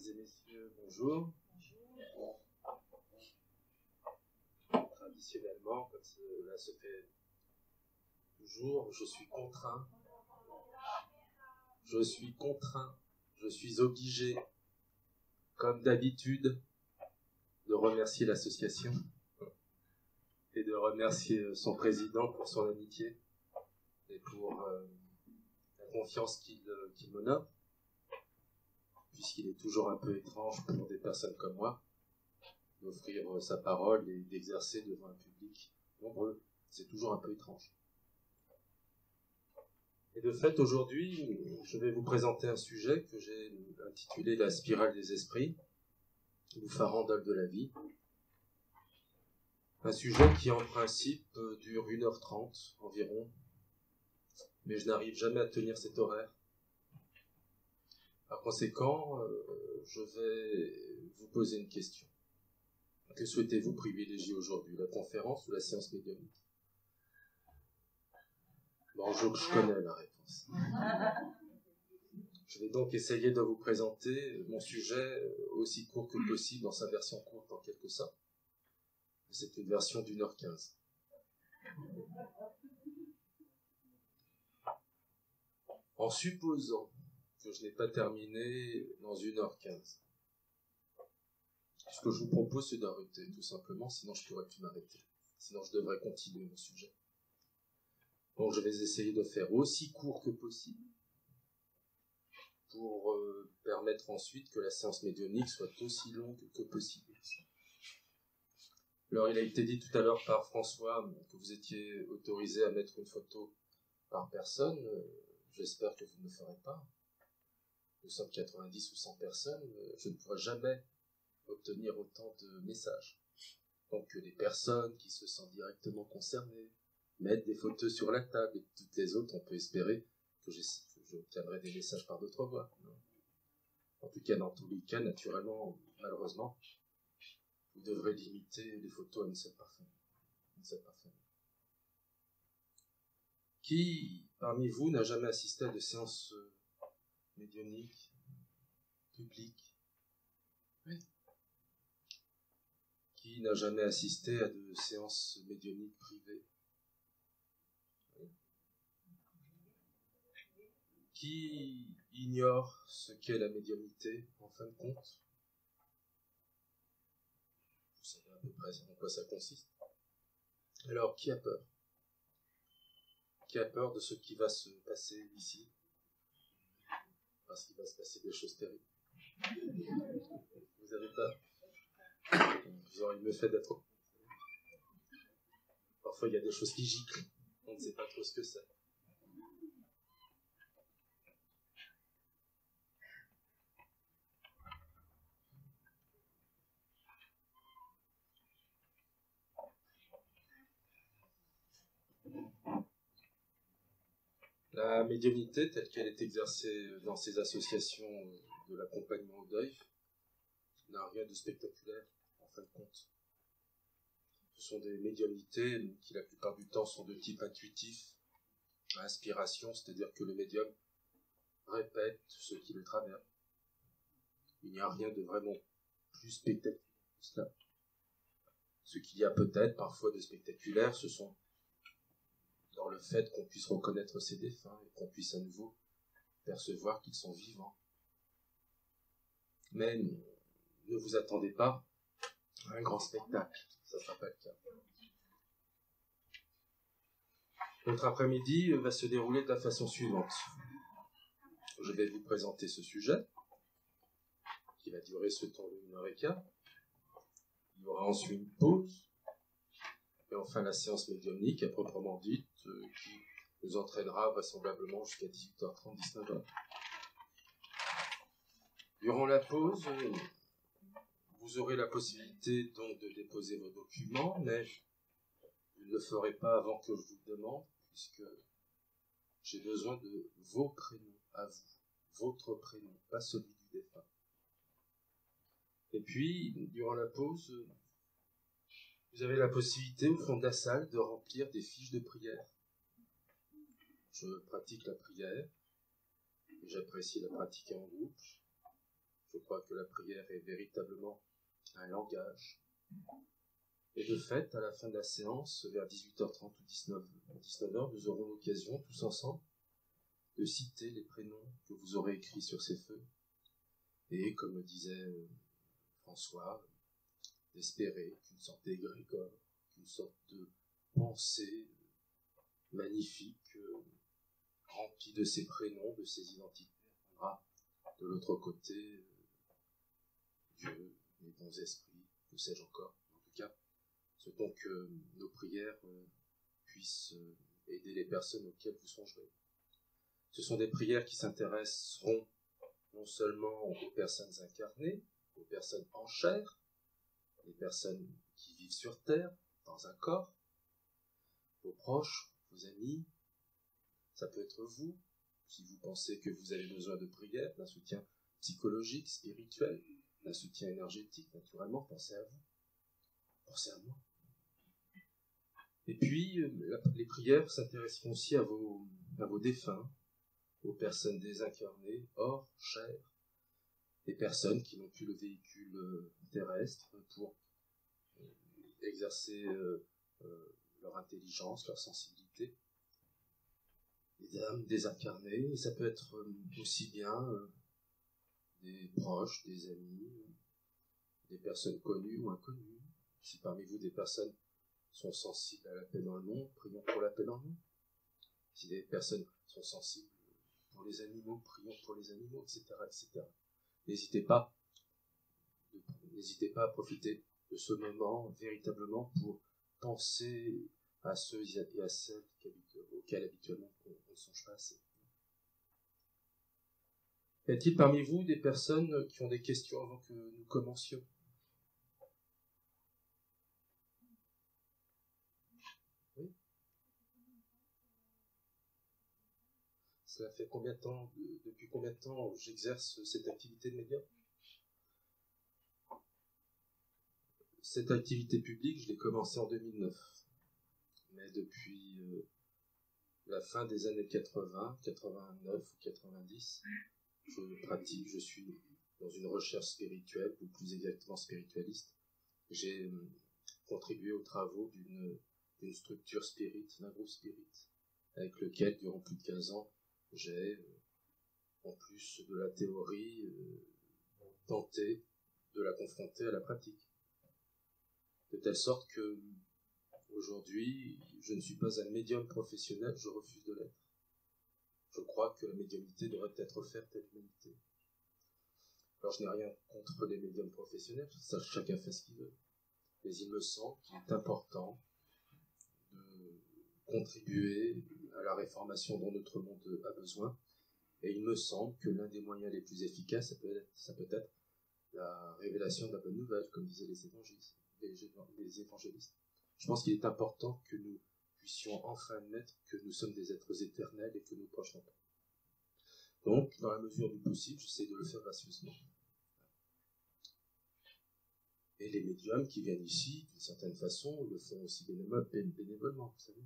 Mesdames et messieurs, bonjour. Traditionnellement, comme cela se fait toujours, je suis contraint, je suis obligé, comme d'habitude, de remercier l'association et de remercier son président pour son amitié et pour la confiance qu'il m'honore, puisqu'il est toujours un peu étrange pour des personnes comme moi d'offrir sa parole et d'exercer devant un public nombreux. C'est toujours un peu étrange. Et de fait, aujourd'hui, je vais vous présenter un sujet que j'ai intitulé « La spirale des esprits » ou « farandole de la vie ». Un sujet qui, en principe, dure 1h30 environ, mais je n'arrive jamais à tenir cet horaire. Par conséquent, je vais vous poser une question. Que souhaitez-vous privilégier aujourd'hui, la conférence ou la séance médiumnique? Bon, je connais la réponse. Je vais donc essayer de vous présenter mon sujet aussi court que possible, dans sa version courte en quelque sorte. C'est une version d'1h15. En supposant que je n'ai pas terminé dans 1h15, ce que je vous propose, c'est d'arrêter, tout simplement, sinon je ne pourrais plus m'arrêter. Sinon je devrais continuer mon sujet. Donc je vais essayer de faire aussi court que possible pour permettre ensuite que la séance médiumnique soit aussi longue que possible. Alors il a été dit tout à l'heure par François que vous étiez autorisé à mettre une photo par personne. J'espère que vous ne le ferez pas. Nous sommes 90 ou 100 personnes. Je ne pourrai jamais obtenir autant de messages. Donc que les personnes qui se sentent directement concernées mettent des photos sur la table, et toutes les autres, on peut espérer que j'obtiendrai des messages par d'autres voies. En tout cas, dans tous les cas, naturellement, malheureusement, vous devrez limiter les photos à une seule personne. Qui, parmi vous, n'a jamais assisté à des séances médiumniques, publiques? Oui. Qui n'a jamais assisté à de séances médiumniques privées? Oui. Qui ignore ce qu'est la médiumnité, en fin de compte? Vous savez à peu près en quoi ça consiste. Alors, qui a peur? Qui a peur de ce qui va se passer ici? Parce qu'il va se passer des choses terribles. Vous avez peur? Genre, il me fait d'être... Parfois, il y a des choses qui giclent. On ne sait pas trop ce que c'est. La médiumnité, telle qu'elle est exercée dans ces associations de l'accompagnement au deuil, n'a rien de spectaculaire, en fin de compte. Ce sont des médiumnités qui, la plupart du temps, sont de type intuitif, à inspiration, c'est-à-dire que le médium répète ce qui le traverse. Il n'y a rien de vraiment plus spectaculaire que cela. Ce qu'il y a peut-être parfois de spectaculaire, ce sont dans le fait qu'on puisse reconnaître ses défunts et qu'on puisse à nouveau percevoir qu'ils sont vivants. Mais ne vous attendez pas à un grand spectacle, ça ne sera pas le cas. Notre après-midi va se dérouler de la façon suivante. Je vais vous présenter ce sujet, qui va durer ce temps de 1h15. Il y aura ensuite une pause, et enfin la séance médiumnique, à proprement dite, qui nous entraînera vraisemblablement jusqu'à 18h30, 19h. Durant la pause, vous aurez la possibilité donc de déposer vos documents, mais je ne le ferai pas avant que je vous le demande, puisque j'ai besoin de vos prénoms à vous, votre prénom, pas celui du défunt. Et puis, durant la pause, vous avez la possibilité au fond de la salle de remplir des fiches de prière. Je pratique la prière, et j'apprécie la pratiquer en groupe. Je crois que la prière est véritablement un langage. Et de fait, à la fin de la séance, vers 18h30 ou 19h, nous aurons l'occasion, tous ensemble, de citer les prénoms que vous aurez écrits sur ces feuilles. Et, comme le disait François, d'espérer qu'une sorte d'égrégore, qu'une sorte de pensée magnifique, remplie de ces prénoms, de ces identités, viendra de l'autre côté Dieu, les bons esprits, que sais-je encore. En tout cas, souhaitons que nos prières puissent aider les personnes auxquelles vous songerez. Ce sont des prières qui s'intéresseront non seulement aux personnes incarnées, aux personnes en chair, les personnes qui vivent sur terre, dans un corps, vos proches, vos amis, ça peut être vous, si vous pensez que vous avez besoin de prière, d'un soutien psychologique, spirituel, d'un soutien énergétique, naturellement, pensez à vous, pensez à moi. Et puis, les prières s'intéresseront aussi à vos défunts, aux personnes désincarnées, hors chair, des personnes qui n'ont plus le véhicule terrestre pour exercer leur intelligence, leur sensibilité, des âmes désincarnées, et ça peut être aussi bien des proches, des amis, des personnes connues ou inconnues. Si parmi vous des personnes sont sensibles à la paix dans le monde, prions pour la paix dans le monde. Si des personnes sont sensibles pour les animaux, prions pour les animaux, etc., etc. N'hésitez pas à profiter de ce moment véritablement pour penser à ceux et à celles auxquels habituellement on ne songe pas assez. Y a-t-il parmi vous des personnes qui ont des questions avant que nous commencions ? Oui ? Cela fait combien de temps, depuis combien de temps j'exerce cette activité de médium ? Cette activité publique, je l'ai commencée en 2009. Mais depuis la fin des années 80, 89 ou 90, je suis dans une recherche spirituelle, ou plus exactement spiritualiste. J'ai contribué aux travaux d'une structure spirit, d'un groupe spirit, avec lequel, durant plus de 15 ans, j'ai, en plus de la théorie, tenté de la confronter à la pratique. De telle sorte que, aujourd'hui, je ne suis pas un médium professionnel, je refuse de l'être. Je crois que la médiumnité devrait être offerte à l'humanité. Alors je n'ai rien contre les médiums professionnels, ça chacun fait ce qu'il veut. Mais il me semble qu'il est important de contribuer à la réformation dont notre monde a besoin. Et il me semble que l'un des moyens les plus efficaces, ça peut être la révélation de la bonne nouvelle, comme disaient les évangélistes. Je pense qu'il est important que nous puissions enfin admettre que nous sommes des êtres éternels et que nous ne projetons pas. Donc, dans la mesure du possible, j'essaie de le faire gracieusement. Et les médiums qui viennent ici, d'une certaine façon, le font aussi bénévolement, vous savez.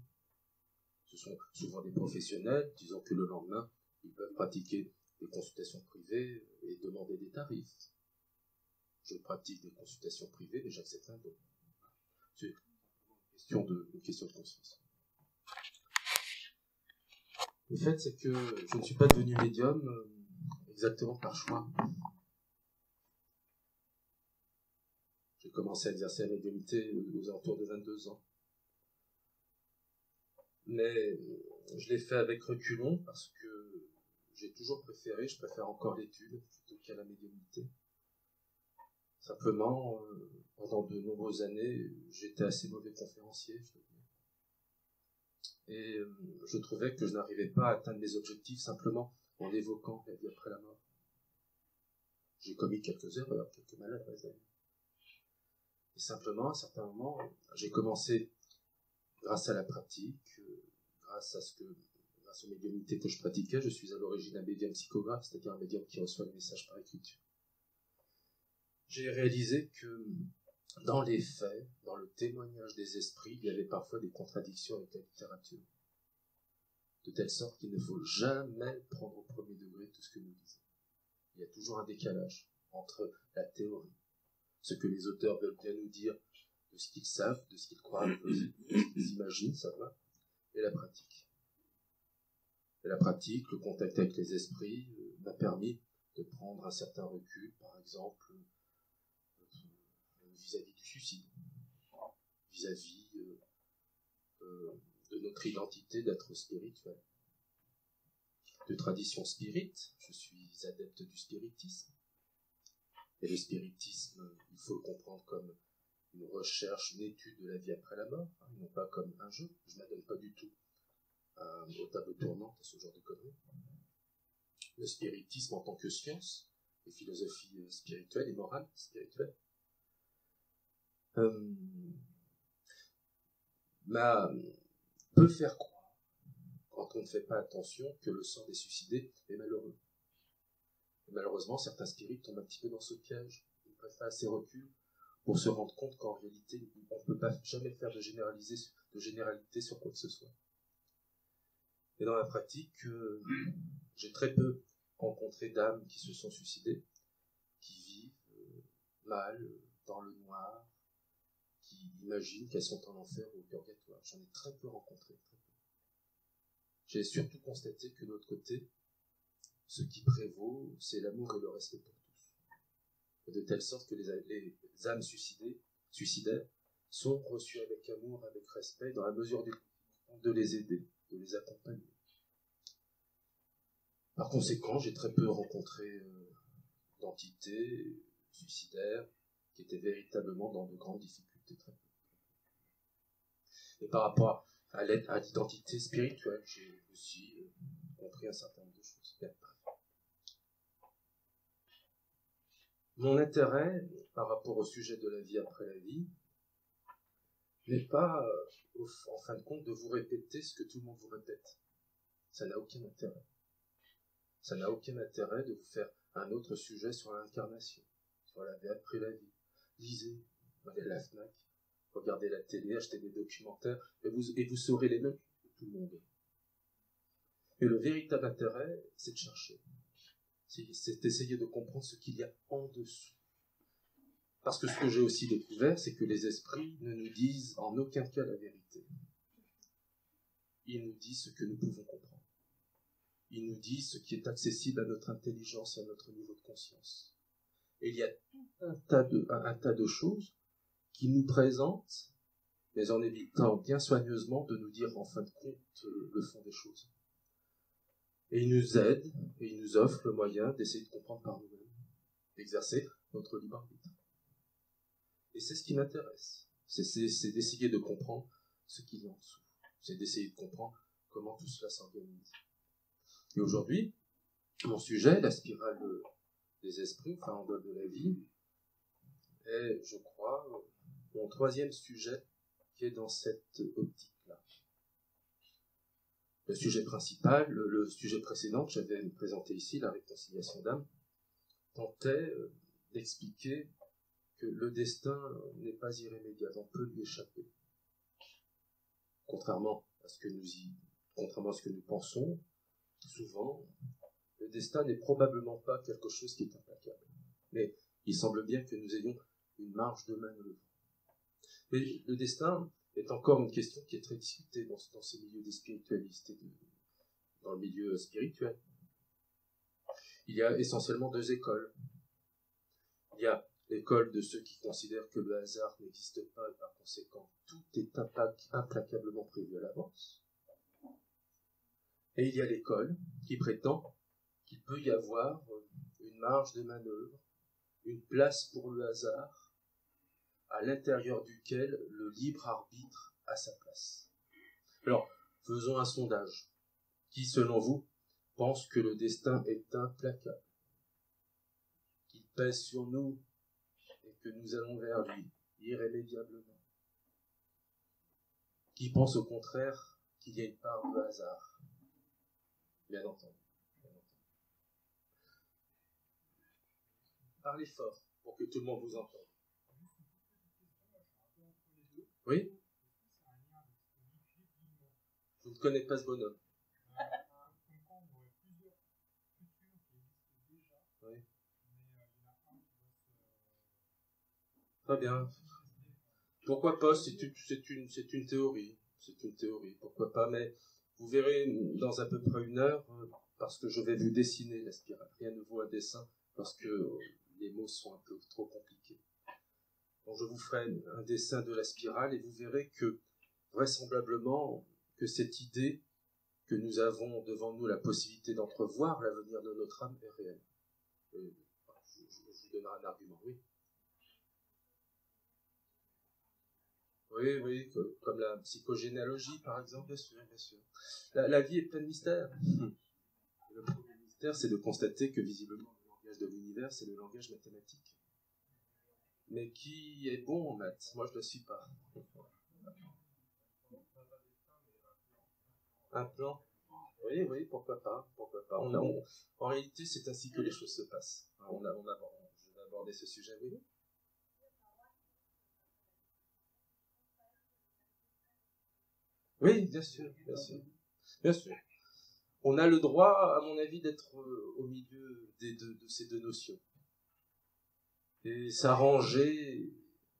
Ce sont souvent des professionnels, disons que le lendemain, ils peuvent pratiquer des consultations privées et demander des tarifs. Je pratique des consultations privées, mais j'accepte un don. C'est une question de conscience. Le fait, c'est que je ne suis pas devenu médium exactement par choix. J'ai commencé à exercer la médiumnité aux alentours de 22 ans. Mais je l'ai fait avec reculons parce que j'ai toujours préféré, je préfère encore l'étude plutôt qu'à la médiumnité. Simplement, pendant de nombreuses années, j'étais assez mauvais conférencier, je dois dire. Et je trouvais que je n'arrivais pas à atteindre mes objectifs simplement en évoquant la vie après la mort. J'ai commis quelques erreurs, quelques maladresses d'ailleurs. Et simplement, à un certain moment, j'ai commencé, grâce à la pratique, grâce aux médiumnités que je pratiquais, je suis à l'origine un médium psychographe, c'est-à-dire un médium qui reçoit le message par écriture. J'ai réalisé que dans les faits, dans le témoignage des esprits, il y avait parfois des contradictions avec la littérature. De telle sorte qu'il ne faut jamais prendre au premier degré tout ce que nous disons. Il y a toujours un décalage entre la théorie, ce que les auteurs veulent bien nous dire de ce qu'ils savent, de ce qu'ils croient, de ce qu'ils imaginent, ça va, et la pratique. Et la pratique, le contact avec les esprits, m'a permis de prendre un certain recul, par exemple, vis-à-vis du suicide, vis-à-vis de notre identité d'être spirituel. De tradition spirite, je suis adepte du spiritisme. Et le spiritisme, il faut le comprendre comme une recherche, une étude de la vie après la mort, non pas comme un jeu. Je ne m'adonne pas du tout aux tables tournantes, à ce genre de conneries. Le spiritisme en tant que science, et philosophie spirituelle et morale spirituelle, peut faire croire, quand on ne fait pas attention, que le sort des suicidés est malheureux. Et malheureusement, certains spirites tombent un petit peu dans ce piège. Ils prennent pas assez recul pour se rendre compte qu'en réalité, on ne peut pas jamais faire de généralité sur quoi que ce soit. Et dans la pratique, j'ai très peu rencontré d'âmes qui se sont suicidées, qui vivent mal, dans le noir, qui imaginent qu'elles sont en enfer ou au purgatoire. J'en ai très peu rencontré, très peu. J'ai surtout constaté que de l'autre côté, ce qui prévaut, c'est l'amour et le respect pour tous. Et de telle sorte que les âmes suicidaires sont reçues avec amour, avec respect, dans la mesure du possible, de les aider, de les accompagner. Par conséquent, j'ai très peu rencontré d'entités suicidaires qui étaient véritablement dans de grandes difficultés, très peu. Et par rapport à l'identité spirituelle, j'ai aussi compris un certain nombre de choses. Mon intérêt par rapport au sujet de la vie après la vie n'est pas, en fin de compte, de vous répéter ce que tout le monde vous répète. Ça n'a aucun intérêt. Ça n'a aucun intérêt de vous faire un autre sujet sur l'incarnation, sur la vie après la vie. Lisez, allez à la FNAC, regardez la télé, achetez des documentaires, et vous saurez les mêmes que tout le monde. Mais le véritable intérêt, c'est de chercher. C'est d'essayer de comprendre ce qu'il y a en dessous. Parce que ce que j'ai aussi découvert, c'est que les esprits ne nous disent en aucun cas la vérité. Ils nous disent ce que nous pouvons comprendre. Ils nous disent ce qui est accessible à notre intelligence et à notre niveau de conscience. Et il y a tout un tas de choses qu'ils nous présentent, mais en évitant bien soigneusement de nous dire en fin de compte le fond des choses. Et ils nous aident, et ils nous offrent le moyen d'essayer de comprendre par nous-mêmes, d'exercer notre libre arbitre. Et c'est ce qui m'intéresse. C'est d'essayer de comprendre ce qu'il y a en dessous. C'est d'essayer de comprendre comment tout cela s'organise. Et aujourd'hui, mon sujet, la spirale des esprits, enfin en dehors de la vie, est, je crois, mon troisième sujet qui est dans cette optique-là. Le sujet principal, le sujet précédent que j'avais présenté ici, la réconciliation d'âme, tentait d'expliquer que le destin n'est pas irrémédiable, on peut lui échapper. Contrairement à ce que nous pensons, souvent, le destin n'est probablement pas quelque chose qui est implacable. Mais il semble bien que nous ayons une marge de manœuvre. Mais le destin est encore une question qui est très discutée dans ces milieux des spiritualistes et dans le milieu spirituel. Il y a essentiellement deux écoles. Il y a l'école de ceux qui considèrent que le hasard n'existe pas et par conséquent tout est implacablement prévu à l'avance. Et il y a l'école qui prétend qu'il peut y avoir une marge de manœuvre, une place pour le hasard, à l'intérieur duquel le libre arbitre a sa place. Alors, faisons un sondage. Qui, selon vous, pense que le destin est implacable, qu'il pèse sur nous et que nous allons vers lui irrémédiablement? Qui pense au contraire qu'il y a une part de hasard? Bien entendu. Parlez fort pour que tout le monde vous entende. Oui? Je ne connais pas ce bonhomme. Oui. Très bien. Pourquoi pas, c'est une théorie. C'est une théorie, pourquoi pas, mais vous verrez dans à peu près une heure, parce que je vais vous dessiner la spirale. Rien ne vaut un dessin, parce que les mots sont un peu trop compliqués. Donc je vous ferai un dessin de la spirale, et vous verrez que, vraisemblablement, que cette idée que nous avons devant nous la possibilité d'entrevoir l'avenir de notre âme est réelle. Je vous donnerai un argument, oui. Oui, comme la psychogénéalogie, par exemple, bien sûr, bien sûr. La vie est pleine de mystères. Le premier mystère, c'est de constater que, visiblement, le langage de l'univers, c'est le langage mathématique. Mais qui est bon en maths? Moi, je ne le suis pas. Un plan? Oui, pourquoi pas, pourquoi pas. En réalité, c'est ainsi que les choses se passent. Je vais aborder ce sujet, oui. Oui, bien sûr, bien sûr. Bien sûr. On a le droit, à mon avis, d'être au milieu de ces deux notions. Et s'arranger,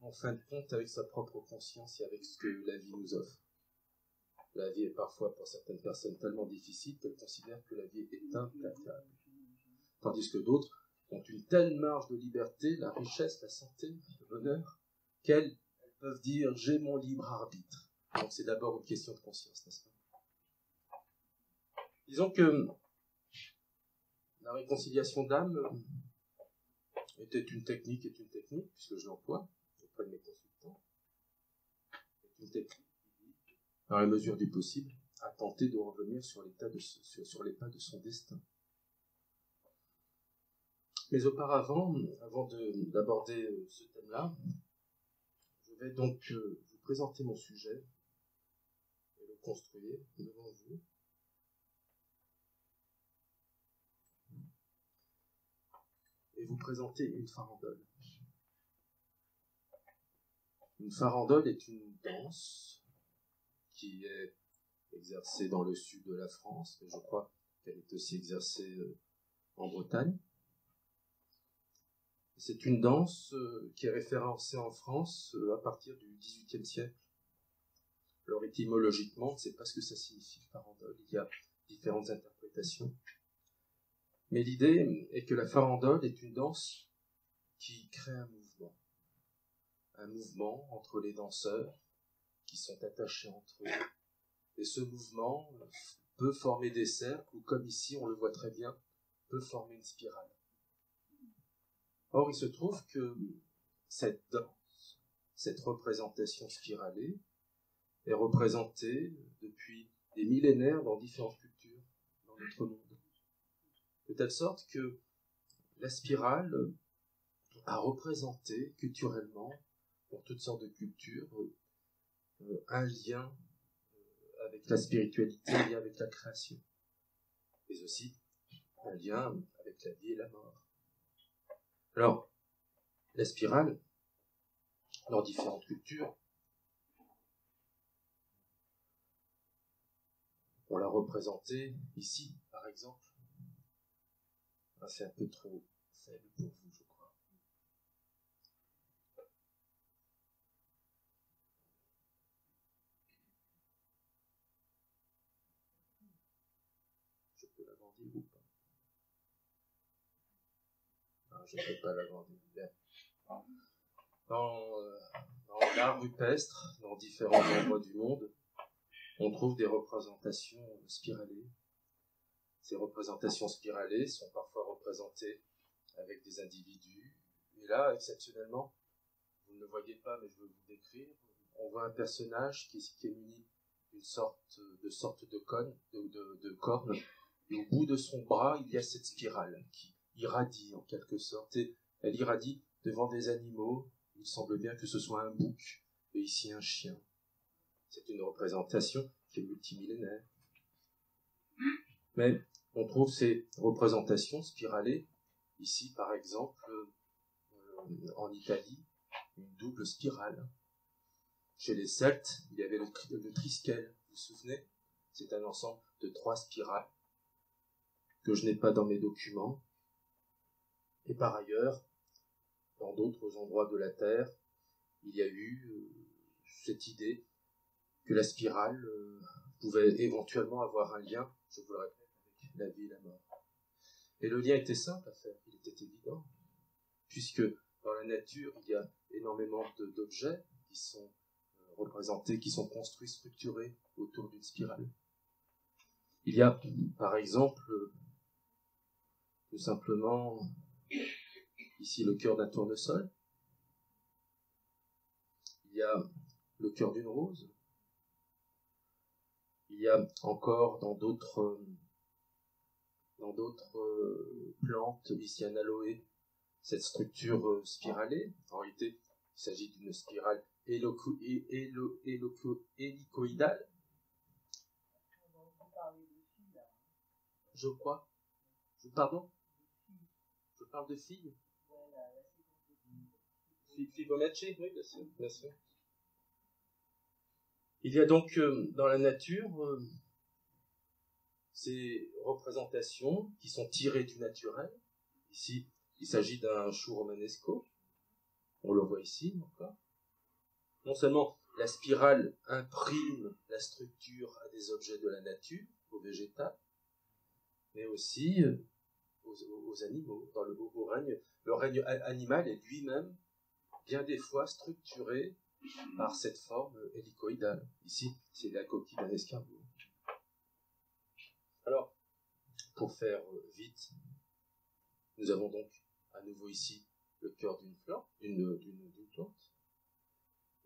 en fin de compte, avec sa propre conscience et avec ce que la vie nous offre. La vie est parfois, pour certaines personnes, tellement difficile qu'elles considèrent que la vie est implacable. Tandis que d'autres ont une telle marge de liberté, la richesse, la santé, le bonheur, qu'elles peuvent dire « j'ai mon libre arbitre ». Donc c'est d'abord une question de conscience, n'est-ce pas? Disons que la réconciliation d'âme était une technique, puisque je l'emploie auprès de mes consultants, est une technique, dans la mesure du possible, à tenter de revenir sur les pas de son destin. Mais auparavant, avant d'aborder ce thème-là, je vais donc vous présenter mon sujet et le construire devant vous. Et vous présenter une farandole. Une farandole est une danse qui est exercée dans le sud de la France, mais je crois qu'elle est aussi exercée en Bretagne. C'est une danse qui est référencée en France à partir du XVIIIe siècle. Alors étymologiquement, on ne sait pas ce que ça signifie, farandole. Il y a différentes interprétations. Mais l'idée est que la farandole est une danse qui crée un mouvement. Un mouvement entre les danseurs qui sont attachés entre eux. Et ce mouvement peut former des cercles ou, comme ici, on le voit très bien, peut former une spirale. Or, il se trouve que cette danse, cette représentation spiralée, est représentée depuis des millénaires dans différentes cultures dans notre monde. De telle sorte que la spirale a représenté culturellement, pour toutes sortes de cultures, un lien avec la spiritualité, un lien avec la création, mais aussi un lien avec la vie et la mort. Alors, la spirale, dans différentes cultures, on l'a représentée ici, par exemple. C'est un peu trop faible pour vous, je crois. Je peux l'agrandir ou pas? Non, je ne peux pas l'agrandir. Bien. Dans l'art rupestre, dans différents endroits du monde, on trouve des représentations spiralées. Ces représentations spiralées sont parfois représentées avec des individus. Et là, exceptionnellement, vous ne le voyez pas, mais je vais vous décrire, on voit un personnage qui est muni d'une sorte de corne, et au bout de son bras, il y a cette spirale qui irradie en quelque sorte, et elle irradie devant des animaux. Il semble bien que ce soit un bouc, et ici un chien. C'est une représentation qui est multimillénaire. Mais on trouve ces représentations spiralées, ici par exemple, en Italie, une double spirale. Chez les Celtes, il y avait le triskel, vous vous souvenez? C'est un ensemble de 3 spirales que je n'ai pas dans mes documents. Et par ailleurs, dans d'autres endroits de la Terre, il y a eu cette idée que la spirale pouvait éventuellement avoir un lien, je vous le répète, avec la vie et la mort. Et le lien était simple à faire, il était évident, puisque dans la nature, il y a énormément d'objets qui sont représentés, qui sont construits, structurés autour d'une spirale. Il y a, par exemple, tout simplement, ici le cœur d'un tournesol. Il y a le cœur d'une rose. Il y a encore dans d'autres plantes, ici un aloe, cette structure spiralée. En réalité, il s'agit d'une spirale hélicoïdale. Je crois. Pardon? Je parle de filles. Fibonacci, oui, bien sûr, bien sûr. Il y a donc dans la nature ces représentations qui sont tirées du naturel. Ici, il s'agit d'un chou romanesco. On le voit ici encore. Non seulement la spirale imprime la structure à des objets de la nature, au végétal, mais aussi aux animaux. Le règne animal est lui-même bien des fois structuré par cette forme hélicoïdale. Ici, c'est la coquille d'un escargot. Alors, pour faire vite, nous avons donc à nouveau ici le cœur d'une plante. Et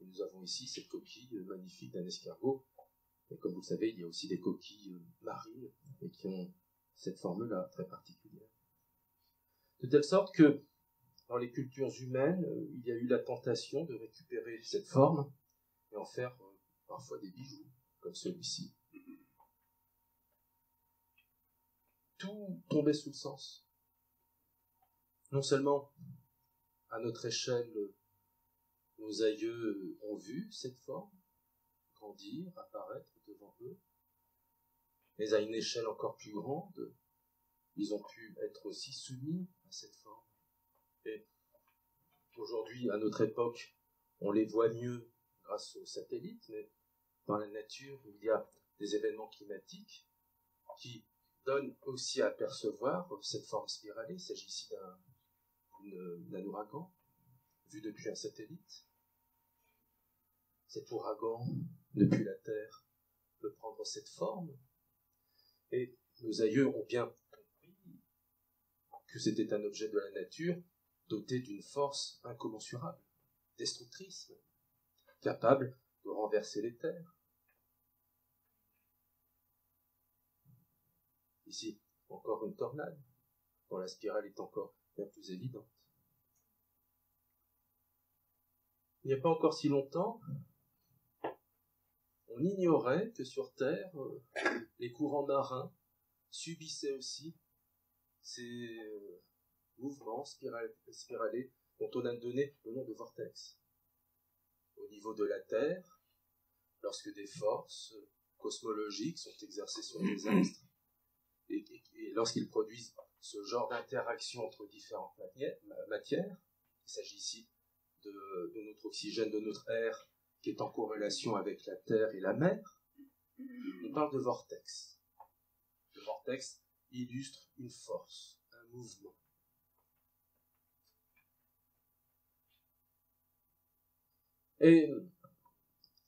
nous avons ici cette coquille magnifique d'un escargot. Et comme vous le savez, il y a aussi des coquilles marines et qui ont cette forme-là très particulière. De telle sorte que dans les cultures humaines, il y a eu la tentation de récupérer cette forme et en faire parfois des bijoux, comme celui-ci. Tout tombait sous le sens. Non seulement, à notre échelle, nos aïeux ont vu cette forme grandir, apparaître devant eux, mais à une échelle encore plus grande, ils ont pu être aussi soumis à cette forme. Et aujourd'hui, à notre époque, on les voit mieux grâce aux satellites, mais dans la nature, il y a des événements climatiques qui donnent aussi à apercevoir cette forme spiralée. Il s'agit ici d'un ouragan, vu depuis un satellite. Cet ouragan, depuis la Terre, peut prendre cette forme. Et nos aïeux ont bien compris que c'était un objet de la nature doté d'une force incommensurable, destructrice, capable de renverser les terres. Ici, encore une tornade, dont la spirale est encore bien plus évidente. Il n'y a pas encore si longtemps, on ignorait que sur Terre, les courants marins subissaient aussi ces mouvements spiralés dont on a donné le nom de vortex. Au niveau de la Terre, lorsque des forces cosmologiques sont exercées sur les astres, et lorsqu'ils produisent ce genre d'interaction entre différentes matières, il s'agit ici de notre oxygène, de notre air, qui est en corrélation avec la Terre et la mer, on parle de vortex. Le vortex illustre une force, un mouvement. Et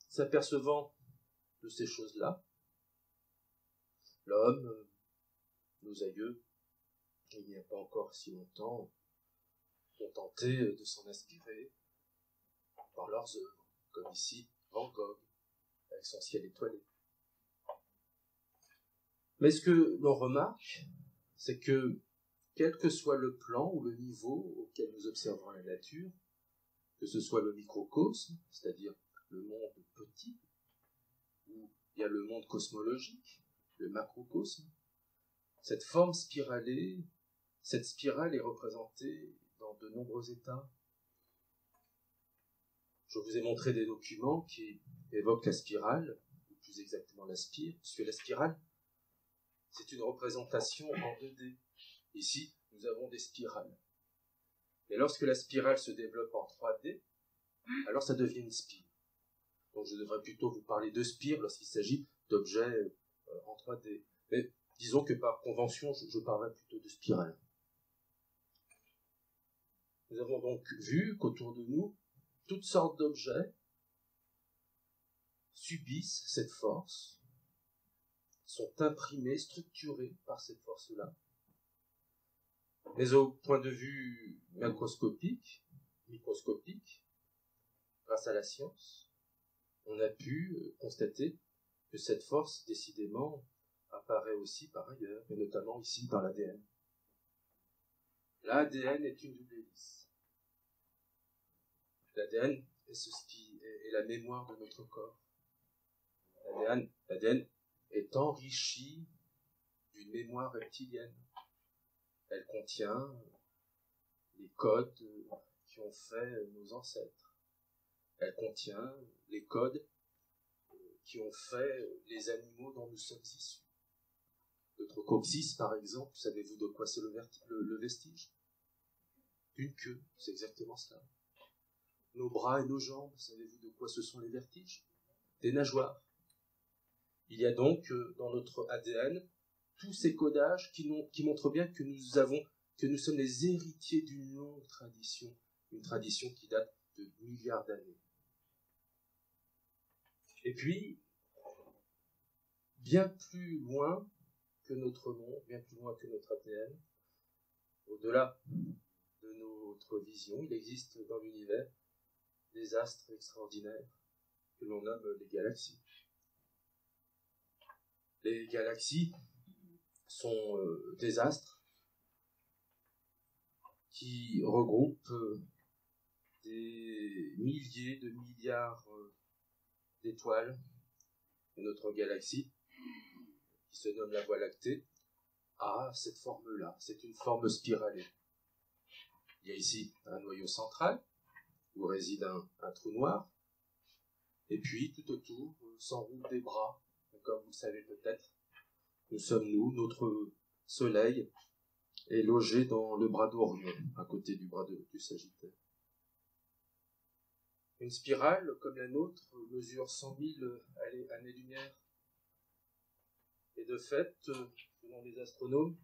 s'apercevant de ces choses-là, l'homme, nos aïeux, il n'y a pas encore si longtemps, ont tenté de s'en inspirer dans leurs œuvres, comme ici Van Gogh, avec son ciel étoilé. Mais ce que l'on remarque, c'est que, quel que soit le plan ou le niveau auquel nous observons la nature, que ce soit le microcosme, c'est-à-dire le monde petit, ou il y a le monde cosmologique, le macrocosme, cette forme spiralée, cette spirale est représentée dans de nombreux états. Je vous ai montré des documents qui évoquent la spirale, ou plus exactement la spire, parce que la spirale, c'est une représentation en 2D. Ici, nous avons des spirales. Et lorsque la spirale se développe en 3D, alors ça devient une spire. Donc je devrais plutôt vous parler de spire lorsqu'il s'agit d'objets en 3D. Mais disons que par convention, je parlerai plutôt de spirale. Nous avons donc vu qu'autour de nous, toutes sortes d'objets subissent cette force, sont imprimés, structurés par cette force-là. Mais au point de vue microscopique, grâce à la science, on a pu constater que cette force, décidément, apparaît aussi par ailleurs, et notamment ici dans l'ADN. L'ADN est une double hélice. L'ADN est ce qui est la mémoire de notre corps. L'ADN est enrichi d'une mémoire reptilienne. Elle contient les codes qui ont fait nos ancêtres. Elle contient les codes qui ont fait les animaux dont nous sommes issus. Notre coccyx, par exemple, savez-vous de quoi c'est le vestige? D'une queue, c'est exactement cela. Nos bras et nos jambes, savez-vous de quoi ce sont les vertiges? Des nageoires. Il y a donc dans notre ADN tous ces codages qui montrent bien que nous sommes les héritiers d'une longue tradition, une tradition qui date de milliards d'années. Et puis, bien plus loin que notre monde, bien plus loin que notre ADN, au-delà de notre vision, il existe dans l'univers des astres extraordinaires que l'on nomme les galaxies. Les galaxies sont des astres qui regroupent des milliers de milliards d'étoiles. Et notre galaxie, qui se nomme la Voie lactée, a cette forme-là. C'est une forme spiralée. Il y a ici un noyau central, où réside un trou noir, et puis tout autour s'enroulent des bras. Comme vous le savez peut-être, notre Soleil est logé dans le bras d'Orion, à côté du bras du Sagittaire. Une spirale, comme la nôtre, mesure 100 000 années-lumière. Et de fait, selon les astronomes,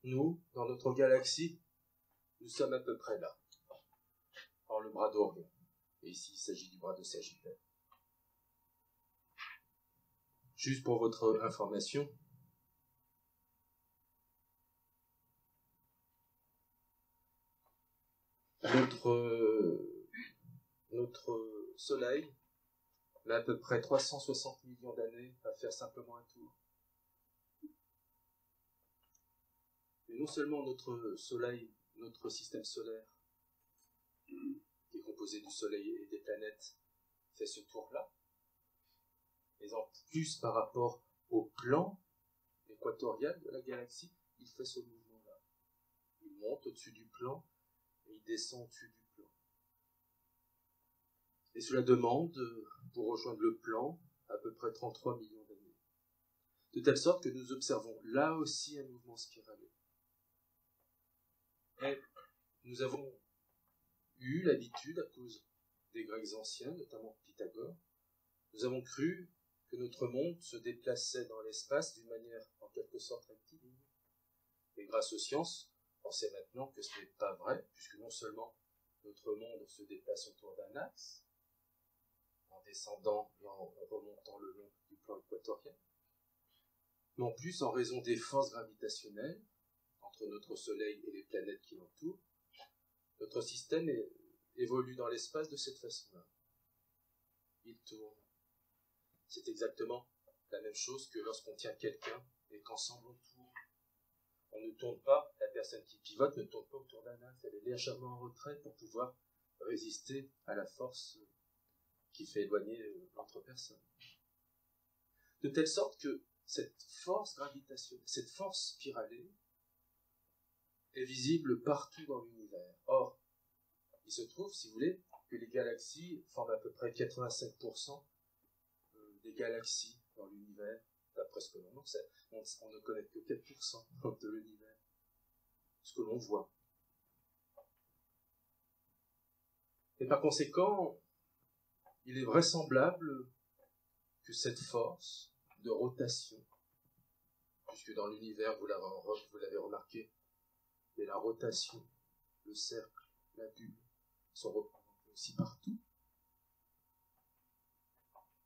nous, dans notre galaxie, nous sommes à peu près là, dans le bras d'Orion. Et ici, il s'agit du bras de Sagittaire. Juste pour votre information, notre Soleil met à peu près 360 millions d'années à faire simplement un tour. Et non seulement notre Soleil, notre système solaire, qui est composé du Soleil et des planètes, fait ce tour-là, mais en plus par rapport au plan équatorial de la galaxie, il fait ce mouvement-là. Il monte au-dessus du plan et il descend au-dessus du plan. Et cela demande, pour rejoindre le plan, à peu près 33 millions d'années. De telle sorte que nous observons là aussi un mouvement spiralé. Et nous avons eu l'habitude, à cause des Grecs anciens, notamment Pythagore, nous avons cru que notre monde se déplaçait dans l'espace d'une manière en quelque sorte rectiligne. Et grâce aux sciences, on sait maintenant que ce n'est pas vrai, puisque non seulement notre monde se déplace autour d'un axe, en descendant et en remontant le long du plan équatorien, mais en plus, en raison des forces gravitationnelles entre notre Soleil et les planètes qui l'entourent, notre système évolue dans l'espace de cette façon-là. Il tourne. C'est exactement la même chose que lorsqu'on tient quelqu'un et qu'ensemble on tourne. On ne tourne pas, la personne qui pivote ne tourne pas autour d'un axe, elle est légèrement en retrait pour pouvoir résister à la force qui fait éloigner l'autre personne. De telle sorte que cette force gravitationnelle, cette force spiralée, est visible partout dans l'univers. Or, il se trouve, si vous voulez, que les galaxies forment à peu près 85% des galaxies dans l'univers, d'après ce que l'on sait. On ne connaît que 4% de l'univers, ce que l'on voit. Et par conséquent, il est vraisemblable que cette force de rotation, puisque dans l'univers, vous l'avez remarqué, mais la rotation, le cercle, la bulle, sont représentés aussi partout.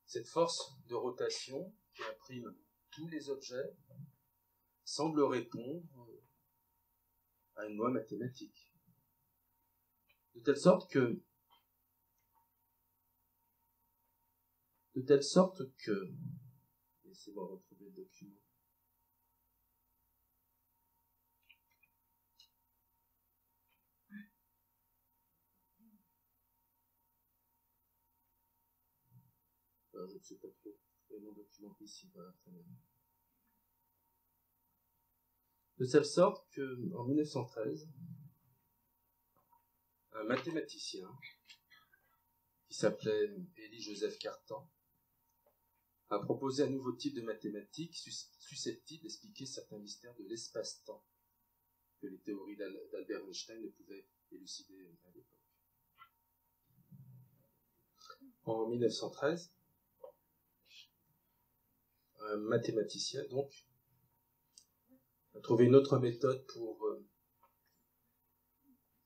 Cette force de rotation qui imprime tous les objets semble répondre à une loi mathématique. De telle sorte que laissez-moi retrouver le document. Alors, je ne sais pas trop. Et mon document ici, voilà, très bien. De telle sorte qu'en 1913, un mathématicien qui s'appelait Élie-Joseph Cartan a proposé un nouveau type de mathématiques susceptible d'expliquer certains mystères de l'espace-temps que les théories d'Albert Einstein ne pouvaient élucider à l'époque. En 1913, un mathématicien donc a trouvé une autre méthode pour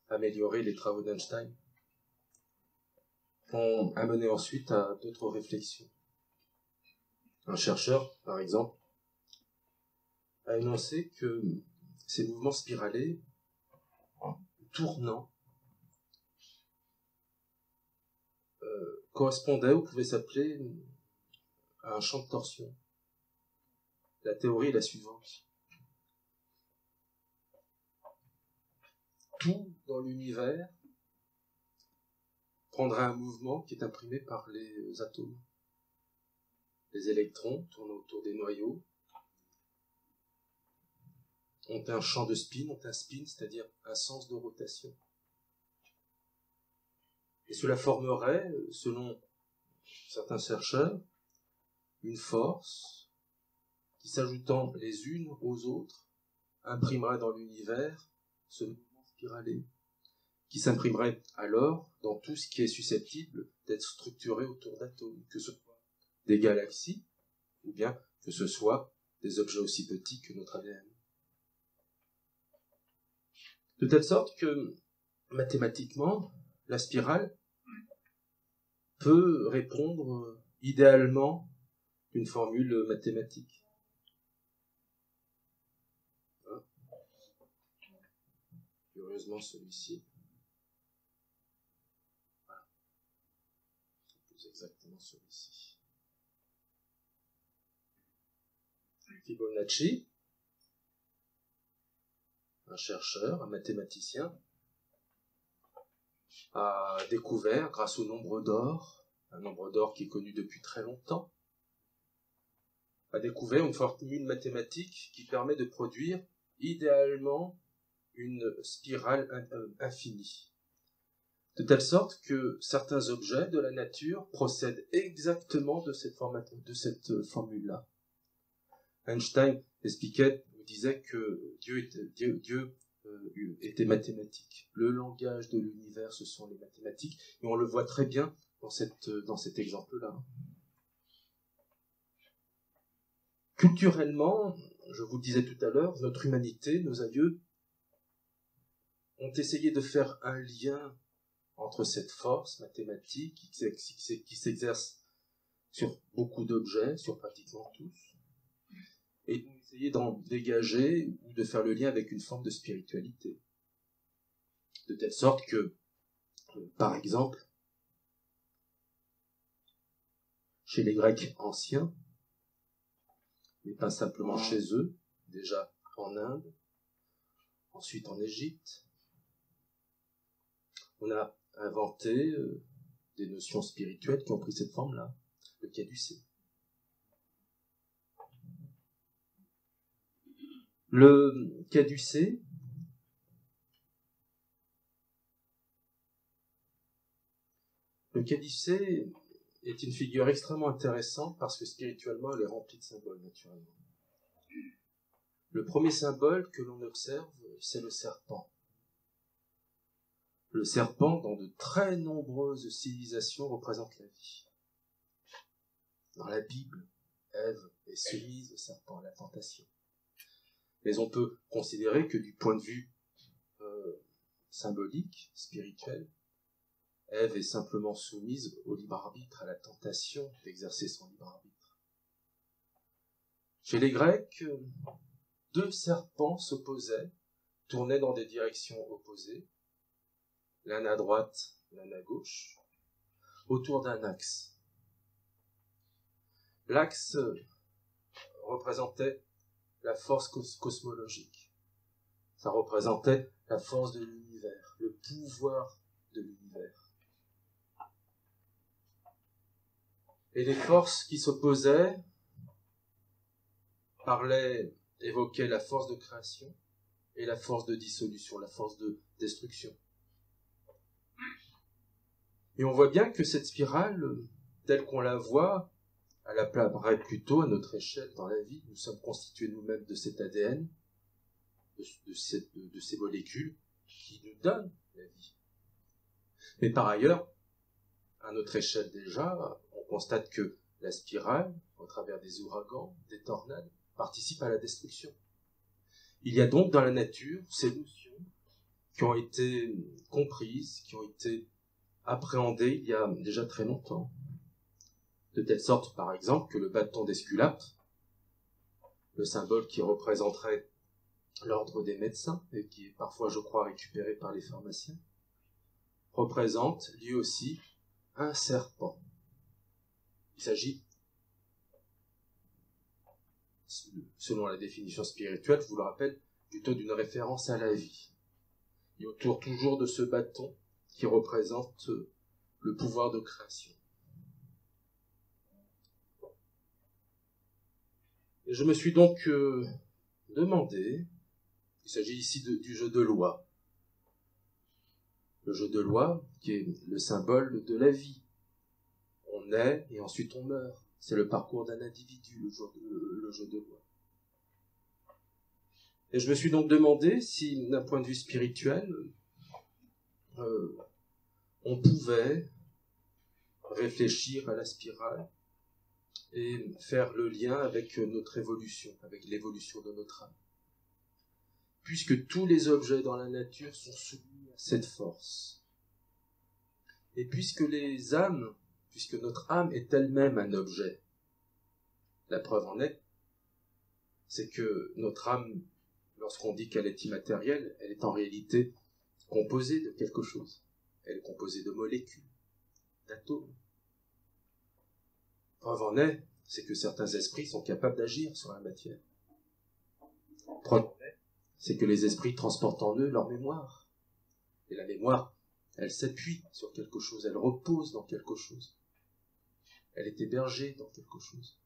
améliorer les travaux d'Einstein. On a mené ensuite à d'autres réflexions. Un chercheur, par exemple, a énoncé que ces mouvements spiralés, tournants, correspondaient ou pouvaient s'appeler à un champ de torsion. La théorie est la suivante. Tout dans l'univers prendra un mouvement qui est imprimé par les atomes. Les électrons tournent autour des noyaux, ont un champ de spin, ont un spin, c'est-à-dire un sens de rotation. Et cela formerait, selon certains chercheurs, une force qui, s'ajoutant les unes aux autres, imprimerait dans l'univers ce mouvement spiralé, qui s'imprimerait alors dans tout ce qui est susceptible d'être structuré autour d'atomes, que ce soit des galaxies, ou bien que ce soit des objets aussi petits que notre ADN. De telle sorte que, mathématiquement, la spirale peut répondre idéalement d'une formule mathématique. Curieusement, celui-ci. Voilà. Plus exactement celui-ci. Fibonacci, un chercheur, un mathématicien, a découvert, grâce au nombre d'or, un nombre d'or qui est connu depuis très longtemps, a découvert une formule mathématique qui permet de produire idéalement une spirale infinie. De telle sorte que certains objets de la nature procèdent exactement de cette formule-là. Einstein disait que Dieu était mathématique. Le langage de l'univers, ce sont les mathématiques, et on le voit très bien dans cet exemple-là. Culturellement, je vous le disais tout à l'heure, notre humanité, nos aïeux, ont essayé de faire un lien entre cette force mathématique qui s'exerce sur beaucoup d'objets, sur pratiquement tous, et ont essayé d'en dégager ou de faire le lien avec une forme de spiritualité. De telle sorte que, par exemple, chez les Grecs anciens, mais pas simplement chez eux, déjà en Inde, ensuite en Égypte, on a inventé des notions spirituelles qui ont pris cette forme-là, le caducée. Le caducée est une figure extrêmement intéressante parce que spirituellement, elle est remplie de symboles, naturellement. Le premier symbole que l'on observe, c'est le serpent. le serpent, dans de très nombreuses civilisations, représente la vie. Dans la Bible, Ève est soumise au serpent, à la tentation. Mais on peut considérer que du point de vue symbolique, spirituel, Ève est simplement soumise au libre arbitre, à la tentation d'exercer son libre arbitre. Chez les Grecs, deux serpents s'opposaient, tournaient dans des directions opposées, l'un à droite, l'un à gauche, autour d'un axe. L'axe représentait la force cosmologique. Ça représentait la force de l'univers, le pouvoir de l'univers. Et les forces qui s'opposaient évoquaient la force de création et la force de dissolution, la force de destruction. Et on voit bien que cette spirale, telle qu'on la voit, elle apparaît plutôt à notre échelle dans la vie. Nous sommes constitués nous-mêmes de cet ADN, de ces molécules qui nous donnent la vie. Mais par ailleurs, à notre échelle déjà, on constate que la spirale, au travers des ouragans, des tornades, participe à la destruction. Il y a donc dans la nature ces notions qui ont été comprises, qui ont été appréhendées il y a déjà très longtemps. De telle sorte, par exemple, que le bâton d'Esculape, le symbole qui représenterait l'ordre des médecins, et qui est parfois, je crois, récupéré par les pharmaciens, représente lui aussi un serpent. Il s'agit, selon la définition spirituelle, je vous le rappelle, plutôt d'une référence à la vie. Et autour toujours de ce bâton qui représente le pouvoir de création. Et je me suis donc demandé, il s'agit ici du jeu de loi. Le jeu de loi qui est le symbole de la vie. On naît et ensuite on meurt. C'est le parcours d'un individu, le jeu de loi. Et je me suis donc demandé si, d'un point de vue spirituel, on pouvait réfléchir à la spirale et faire le lien avec notre évolution, avec l'évolution de notre âme. Puisque tous les objets dans la nature sont soumis à cette force. Et puisque notre âme est elle-même un objet, la preuve en est, c'est que notre âme, lorsqu'on dit qu'elle est immatérielle, elle est en réalité composée de quelque chose. Elle est composée de molécules, d'atomes. Preuve en est, c'est que certains esprits sont capables d'agir sur la matière. Preuve en est, c'est que les esprits transportent en eux leur mémoire. Et la mémoire, elle s'appuie sur quelque chose, elle repose dans quelque chose. Elle est hébergée dans quelque chose.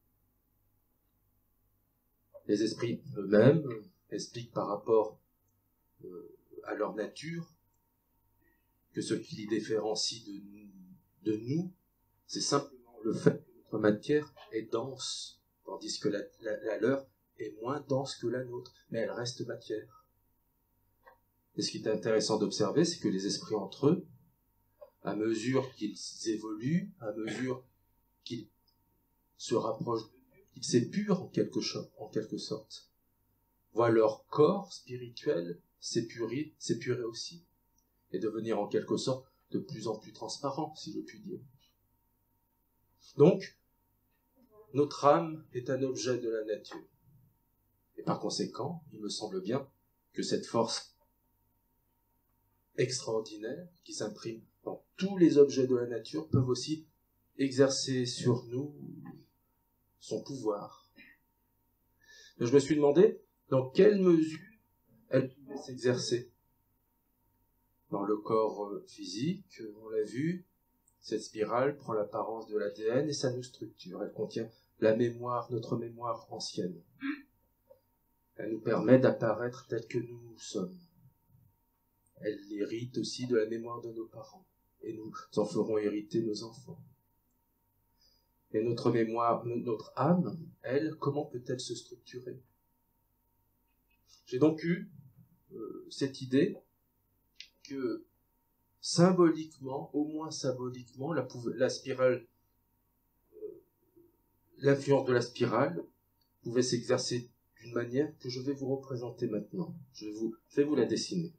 Les esprits eux-mêmes expliquent par rapport à leur nature que ce qui les différencie de nous, c'est simplement le fait que notre matière est dense, tandis que la leur est moins dense que la nôtre, mais elle reste matière. Et ce qui est intéressant d'observer, c'est que les esprits entre eux, à mesure qu'ils évoluent, à mesure qu'ils se rapprochent, qu'ils s'épurent en quelque sorte, voient leur corps spirituel s'épurer aussi, et devenir en quelque sorte de plus en plus transparent, si je puis dire. Donc, notre âme est un objet de la nature. Et par conséquent, il me semble bien que cette force extraordinaire qui s'imprime dans tous les objets de la nature peuvent aussi exercer sur nous son pouvoir. Mais je me suis demandé dans quelle mesure elle pouvait s'exercer. Dans le corps physique, on l'a vu, cette spirale prend l'apparence de l'ADN et ça nous structure. Elle contient la mémoire, notre mémoire ancienne. Elle nous permet d'apparaître tel que nous sommes. Elle hérite aussi de la mémoire de nos parents et nous en ferons hériter nos enfants. Et notre mémoire, notre âme, elle, comment peut-elle se structurer? J'ai donc eu cette idée que symboliquement, au moins symboliquement, la spirale, l'influence de la spirale pouvait s'exercer d'une manière que je vais vous représenter maintenant. Je vais vous la dessiner.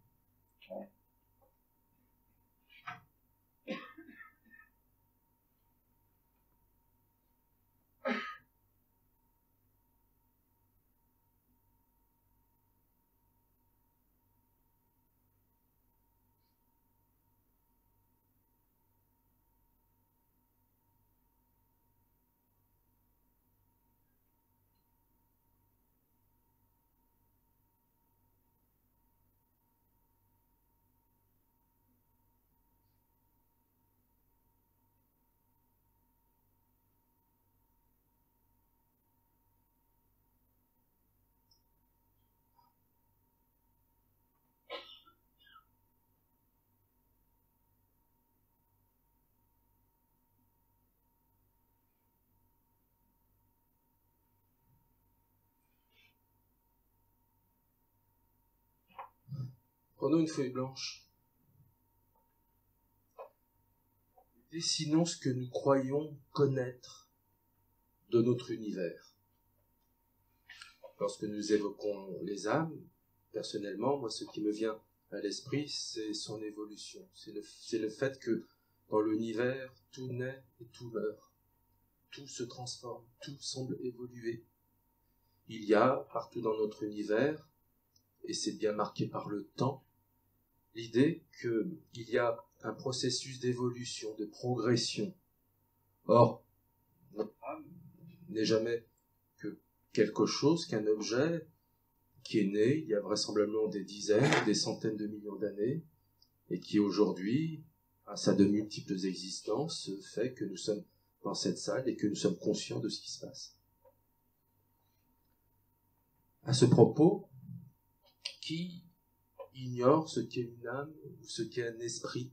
Prenons une feuille blanche. Dessinons ce que nous croyons connaître de notre univers. Lorsque nous évoquons les âmes, personnellement, moi, ce qui me vient à l'esprit, c'est son évolution. C'est le fait que dans l'univers, tout naît et tout meurt. Tout se transforme, tout semble évoluer. Il y a, partout dans notre univers, et c'est bien marqué par le temps, l'idée qu'il y a un processus d'évolution, de progression. Or, notre âme n'est jamais que quelque chose, qu'un objet qui est né il y a vraisemblablement des dizaines, des centaines de millions d'années, et qui aujourd'hui, à sa de multiples existences, fait que nous sommes dans cette salle et que nous sommes conscients de ce qui se passe. À ce propos, qui ignore ce qu'est une âme ou ce qu'est un esprit?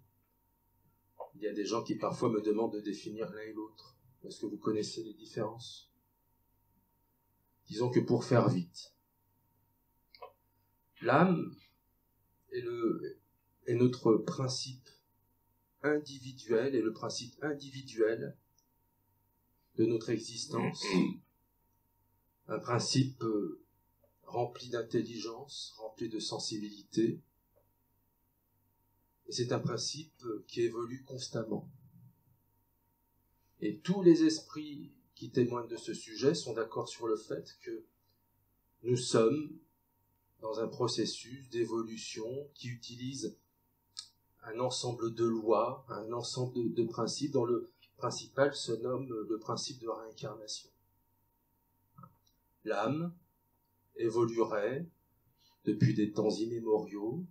Il y a des gens qui parfois me demandent de définir l'un et l'autre. Est-ce que vous connaissez les différences? Disons que pour faire vite, l'âme est notre principe individuel, est le principe individuel de notre existence, un principe rempli d'intelligence, rempli de sensibilité, et c'est un principe qui évolue constamment. Et tous les esprits qui témoignent de ce sujet sont d'accord sur le fait que nous sommes dans un processus d'évolution qui utilise un ensemble de lois, un ensemble de principes dont le principal se nomme le principe de réincarnation. L'âme évoluerait depuis des temps immémoriaux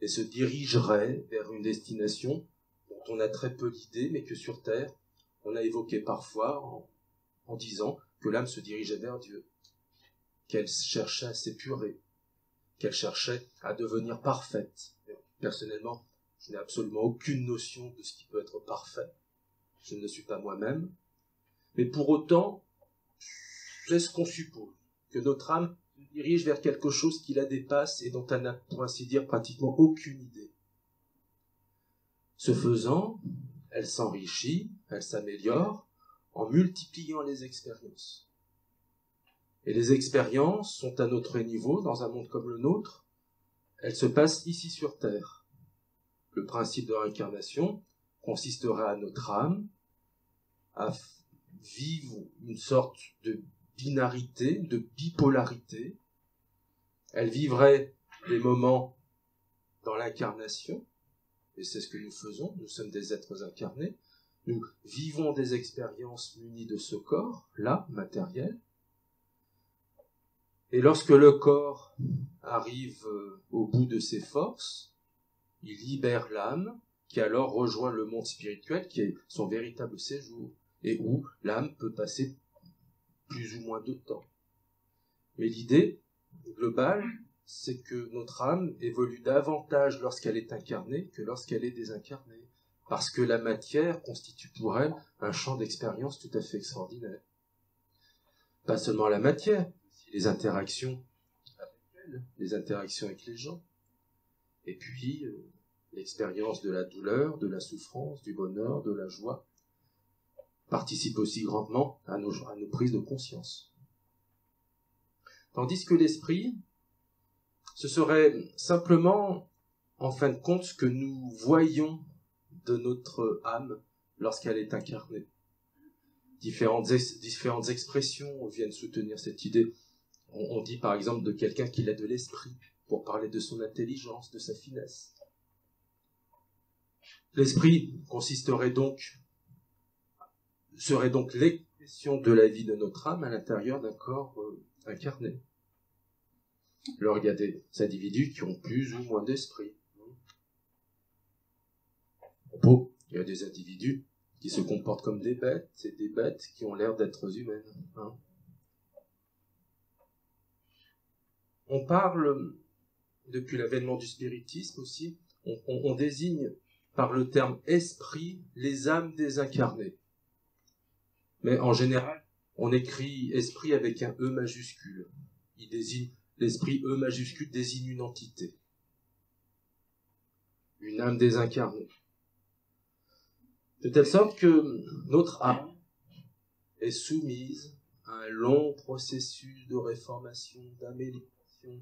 et se dirigerait vers une destination dont on a très peu d'idées, mais que sur Terre, on a évoqué parfois en disant que l'âme se dirigeait vers Dieu, qu'elle cherchait à s'épurer, qu'elle cherchait à devenir parfaite. Personnellement, je n'ai absolument aucune notion de ce qui peut être parfait. Je ne le suis pas moi-même. Mais pour autant, c'est ce qu'on suppose, que notre âme se dirige vers quelque chose qui la dépasse et dont elle n'a, pour ainsi dire, pratiquement aucune idée. Ce faisant, elle s'enrichit, elle s'améliore en multipliant les expériences. Et les expériences sont à notre niveau, dans un monde comme le nôtre. Elles se passent ici sur Terre. Le principe de réincarnation consisterait à notre âme à vivre une sorte de binarité, de bipolarité. Elle vivrait des moments dans l'incarnation, et c'est ce que nous faisons, nous sommes des êtres incarnés, nous vivons des expériences munies de ce corps, là, matériel, et lorsque le corps arrive au bout de ses forces, il libère l'âme, qui alors rejoint le monde spirituel, qui est son véritable séjour, et où l'âme peut passer plus ou moins de temps. Mais l'idée globale, c'est que notre âme évolue davantage lorsqu'elle est incarnée que lorsqu'elle est désincarnée, parce que la matière constitue pour elle un champ d'expérience tout à fait extraordinaire. Pas seulement la matière, mais les interactions avec elle, les interactions avec les gens, et puis L'expérience de la douleur, de la souffrance, du bonheur, de la joie participe aussi grandement à nos prises de conscience. Tandis que l'esprit, ce serait simplement, en fin de compte, ce que nous voyons de notre âme lorsqu'elle est incarnée. Différentes expressions viennent soutenir cette idée. On dit par exemple de quelqu'un qu'il a de l'esprit, pour parler de son intelligence, de sa finesse. L'esprit serait donc l'expression de la vie de notre âme à l'intérieur d'un corps incarné. Alors il y a des individus qui ont plus ou moins d'esprit. Il y a des individus qui se comportent comme des bêtes, et des bêtes qui ont l'air d'être humaines. On parle, depuis l'avènement du spiritisme aussi, on désigne par le terme esprit les âmes désincarnées. Mais en général, on écrit esprit avec un E majuscule. L'esprit E majuscule désigne une entité. Une âme désincarnée. De telle sorte que notre âme est soumise à un long processus de réformation, d'amélioration.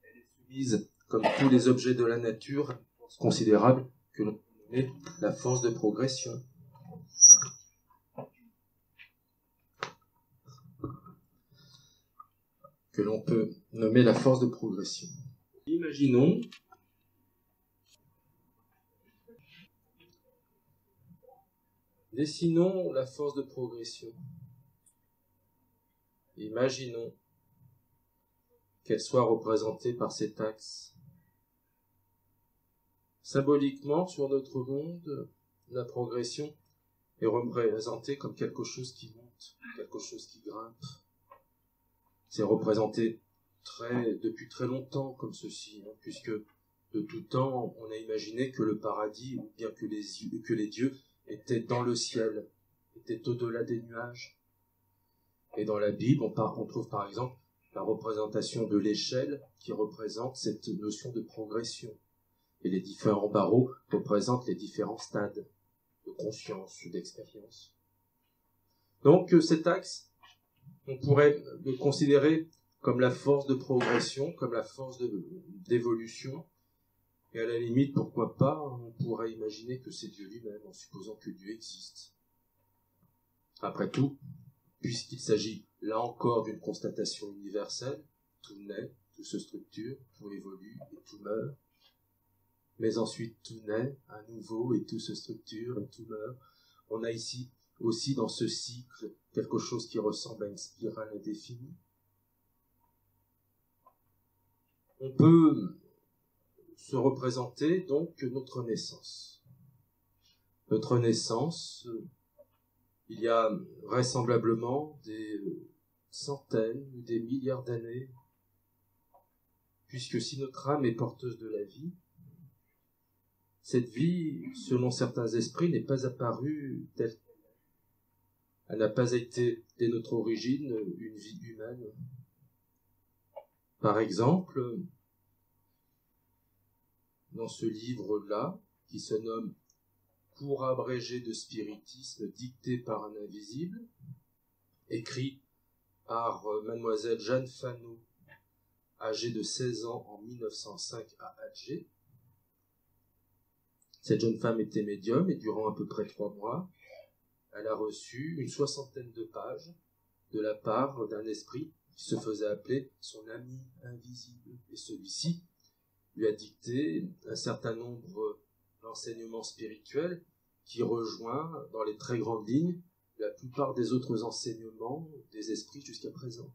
Elle est soumise, comme tous les objets de la nature, à une force considérable que l'on peut nommer la force de progression. Que l'on peut nommer la force de progression. Dessinons la force de progression. Imaginons qu'elle soit représentée par cet axe. Symboliquement, sur notre monde, la progression est représentée comme quelque chose qui monte, quelque chose qui grimpe. C'est représenté depuis très longtemps comme ceci, puisque de tout temps, on a imaginé que le paradis, ou bien que les dieux, étaient dans le ciel, étaient au-delà des nuages. Et dans la Bible, on trouve par exemple la représentation de l'échelle qui représente cette notion de progression. Et les différents barreaux représentent les différents stades de conscience, d'expérience. Donc cet axe, on pourrait le considérer comme la force de progression, comme la force d'évolution. Et à la limite, pourquoi pas, on pourrait imaginer que c'est Dieu lui-même, en supposant que Dieu existe. Après tout, puisqu'il s'agit là encore d'une constatation universelle, tout naît, tout se structure, tout évolue et tout meurt. Mais ensuite tout naît à nouveau et tout se structure et tout meurt. On a ici aussi dans ce cycle quelque chose qui ressemble à une spirale indéfinie. On peut se représenter donc notre naissance. Notre naissance, il y a vraisemblablement des centaines ou des milliards d'années, puisque si notre âme est porteuse de la vie, cette vie, selon certains esprits, n'est pas apparue telle qu'elle. Elle n'a pas été, dès notre origine, une vie humaine. Par exemple, dans ce livre-là, qui se nomme « Cours abrégé de spiritisme dicté par un invisible », écrit par mademoiselle Jeanne Fano, âgée de 16 ans en 1905 à Alger. Cette jeune femme était médium et durant à peu près 3 mois, elle a reçu une 60aine de pages de la part d'un esprit qui se faisait appeler son ami invisible. Et celui-ci lui a dicté un certain nombre d'enseignements spirituels qui rejoint dans les très grandes lignes la plupart des autres enseignements des esprits jusqu'à présent.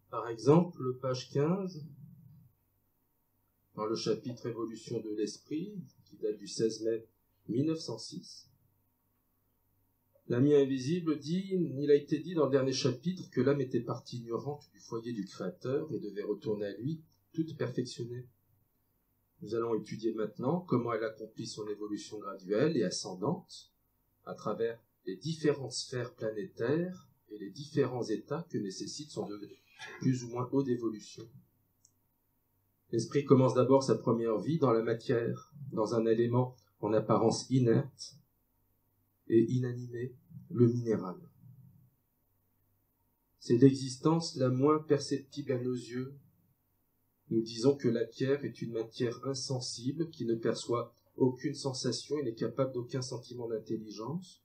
Par exemple, page 15, dans le chapitre Évolution de l'esprit, qui date du 16 mai 1906, l'ami invisible dit, il a été dit dans le dernier chapitre que l'âme était partie ignorante du foyer du Créateur et devait retourner à lui, toute perfectionnée. Nous allons étudier maintenant comment elle accomplit son évolution graduelle et ascendante à travers les différentes sphères planétaires et les différents états que nécessite son degré plus ou moins haut d'évolution. L'esprit commence d'abord sa première vie dans la matière, dans un élément en apparence inerte et inanimé, le minéral. C'est l'existence la moins perceptible à nos yeux. Nous disons que la pierre est une matière insensible qui ne perçoit aucune sensation et n'est capable d'aucun sentiment d'intelligence.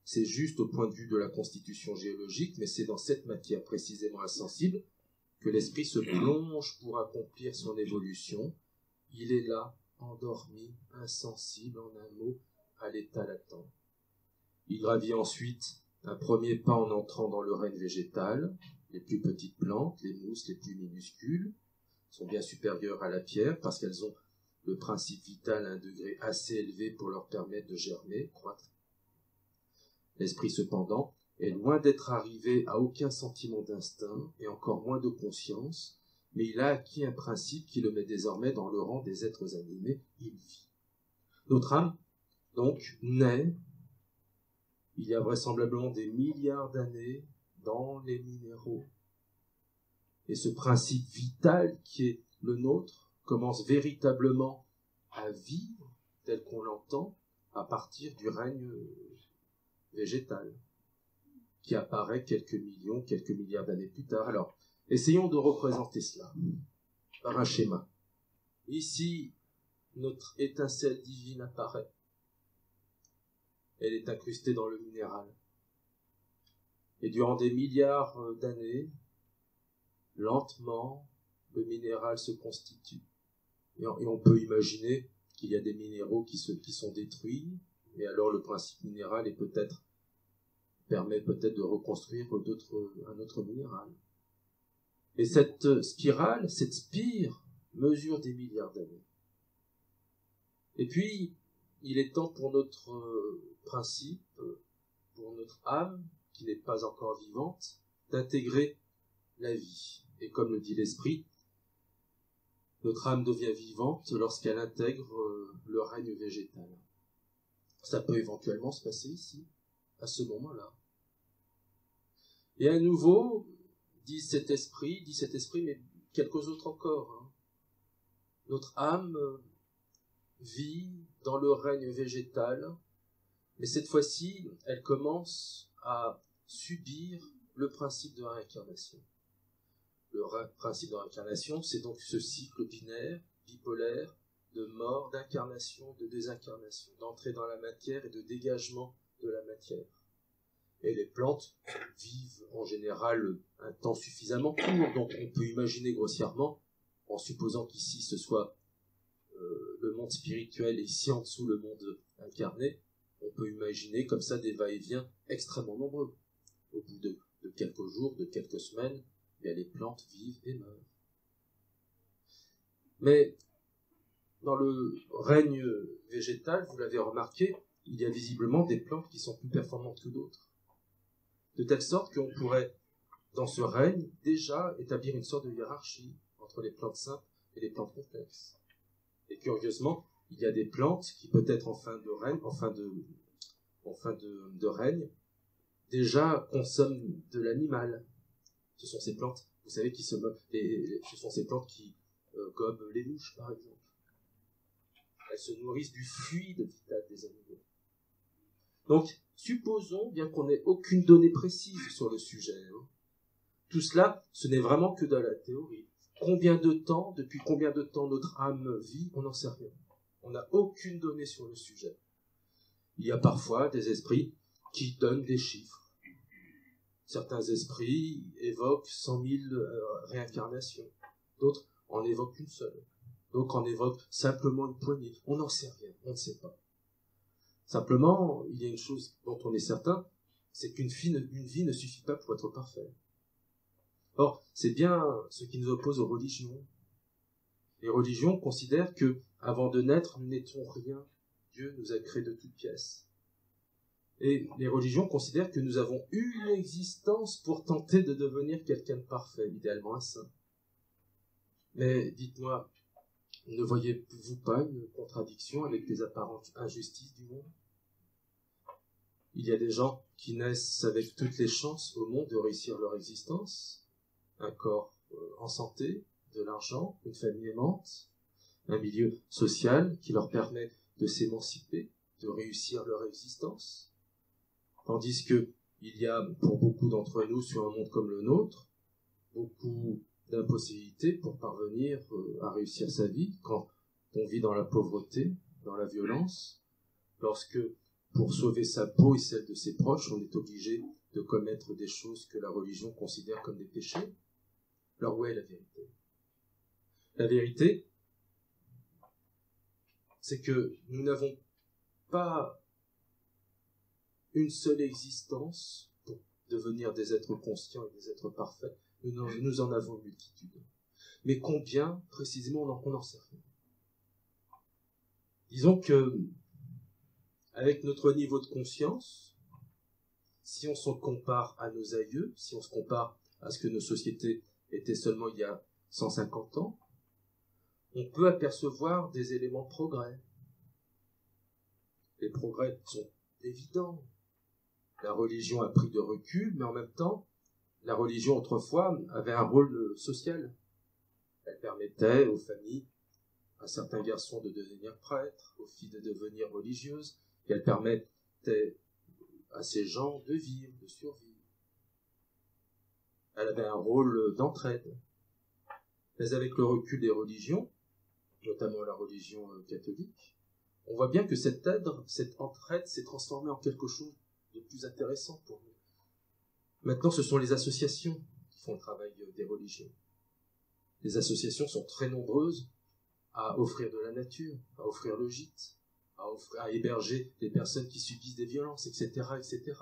C'est juste au point de vue de la constitution géologique, mais c'est dans cette matière précisément insensible que l'esprit se plonge pour accomplir son évolution. Il est là, endormi, insensible, en un mot, à l'état latent. Il gravit ensuite un premier pas en entrant dans le règne végétal. Les plus petites plantes, les mousses les plus minuscules, sont bien supérieures à la pierre parce qu'elles ont le principe vital à un degré assez élevé pour leur permettre de germer, croître. L'esprit, cependant, est loin d'être arrivé à aucun sentiment d'instinct et encore moins de conscience, mais il a acquis un principe qui le met désormais dans le rang des êtres animés. Il vit. Notre âme, donc, naît, il y a vraisemblablement des milliards d'années, dans les minéraux. Et ce principe vital qui est le nôtre commence véritablement à vivre, tel qu'on l'entend, à partir du règne végétal, qui apparaît quelques millions, quelques milliards d'années plus tard. Alors, essayons de représenter cela par un schéma. Ici, notre étincelle divine apparaît. Elle est incrustée dans le minéral. Et durant des milliards d'années, lentement, le minéral se constitue. Et on peut imaginer qu'il y a des minéraux qui sont détruits, et alors le principe minéral permet peut-être de reconstruire un autre minéral. Et cette spirale, cette spire, mesure des milliards d'années. Et puis, il est temps pour notre principe, pour notre âme, qui n'est pas encore vivante, d'intégrer la vie. Et comme le dit l'esprit, notre âme devient vivante lorsqu'elle intègre le règne végétal. Ça peut éventuellement se passer ici, à ce moment-là. Et à nouveau, dit cet esprit, mais quelques autres encore. Notre âme vit dans le règne végétal, mais cette fois-ci, elle commence à subir le principe de réincarnation. Le principe de réincarnation, c'est donc ce cycle binaire, bipolaire, de mort, d'incarnation, de désincarnation, d'entrée dans la matière et de dégagement de la matière. Et les plantes vivent en général un temps suffisamment court, donc on peut imaginer grossièrement, en supposant qu'ici ce soit le monde spirituel et ici en dessous le monde incarné, on peut imaginer comme ça des va-et-vient extrêmement nombreux. Au bout de quelques jours, de quelques semaines, les plantes vivent et meurent. Mais dans le règne végétal, vous l'avez remarqué, il y a visiblement des plantes qui sont plus performantes que d'autres. De telle sorte qu'on pourrait, dans ce règne, déjà établir une sorte de hiérarchie entre les plantes simples et les plantes complexes. Et curieusement, il y a des plantes qui, peut-être en fin de règne, déjà consomment de l'animal. Ce sont ces plantes, vous savez, ce sont ces plantes qui gobent les mouches, par exemple. Elles se nourrissent du fluide vital des animaux. Donc, supposons, bien qu'on n'ait aucune donnée précise sur le sujet, tout cela, ce n'est vraiment que de la théorie. Depuis combien de temps notre âme vit, on n'en sait rien. On n'a aucune donnée sur le sujet. Il y a parfois des esprits qui donnent des chiffres. Certains esprits évoquent 100 000 réincarnations. D'autres en évoquent une seule. D'autres en évoquent simplement une poignée. On n'en sait rien, on ne sait pas. Simplement, il y a une chose dont on est certain, c'est qu'une vie ne suffit pas pour être parfaite. Or, c'est bien ce qui nous oppose aux religions. Les religions considèrent que, avant de naître, nous n'étions rien. Dieu nous a créés de toutes pièces. Et les religions considèrent que nous avons eu une existence pour tenter de devenir quelqu'un de parfait, idéalement un saint. Mais dites-moi, ne voyez-vous pas une contradiction avec les apparentes injustices du monde ? Il y a des gens qui naissent avec toutes les chances au monde de réussir leur existence, un corps en santé, de l'argent, une famille aimante, un milieu social qui leur permet de s'émanciper, de réussir leur existence. Tandis que il y a, pour beaucoup d'entre nous, sur un monde comme le nôtre, beaucoup d'impossibilités pour parvenir à réussir sa vie quand on vit dans la pauvreté, dans la violence, lorsque, pour sauver sa peau et celle de ses proches, on est obligé de commettre des choses que la religion considère comme des péchés. Alors où est la vérité? La vérité, c'est que nous n'avons pas une seule existence pour devenir des êtres conscients et des êtres parfaits. Nous en avons une multitude. Mais combien, précisément, on n'en sait rien. Disons que, avec notre niveau de conscience, si on se compare à nos aïeux, si on se compare à ce que nos sociétés étaient seulement il y a 150 ans, on peut apercevoir des éléments de progrès. Les progrès sont évidents. La religion a pris de recul, mais en même temps, la religion autrefois avait un rôle social. Elle permettait aux familles, à certains garçons de devenir prêtres, aux filles de devenir religieuses, et elle permettait à ces gens de vivre, de survivre. Elle avait un rôle d'entraide. Mais avec le recul des religions, notamment la religion catholique, on voit bien que cette entraide s'est transformée en quelque chose de plus intéressant pour nous. Maintenant, ce sont les associations qui font le travail des religions. Les associations sont très nombreuses à offrir de la nature, à offrir le gîte, à héberger les personnes qui subissent des violences, etc., etc.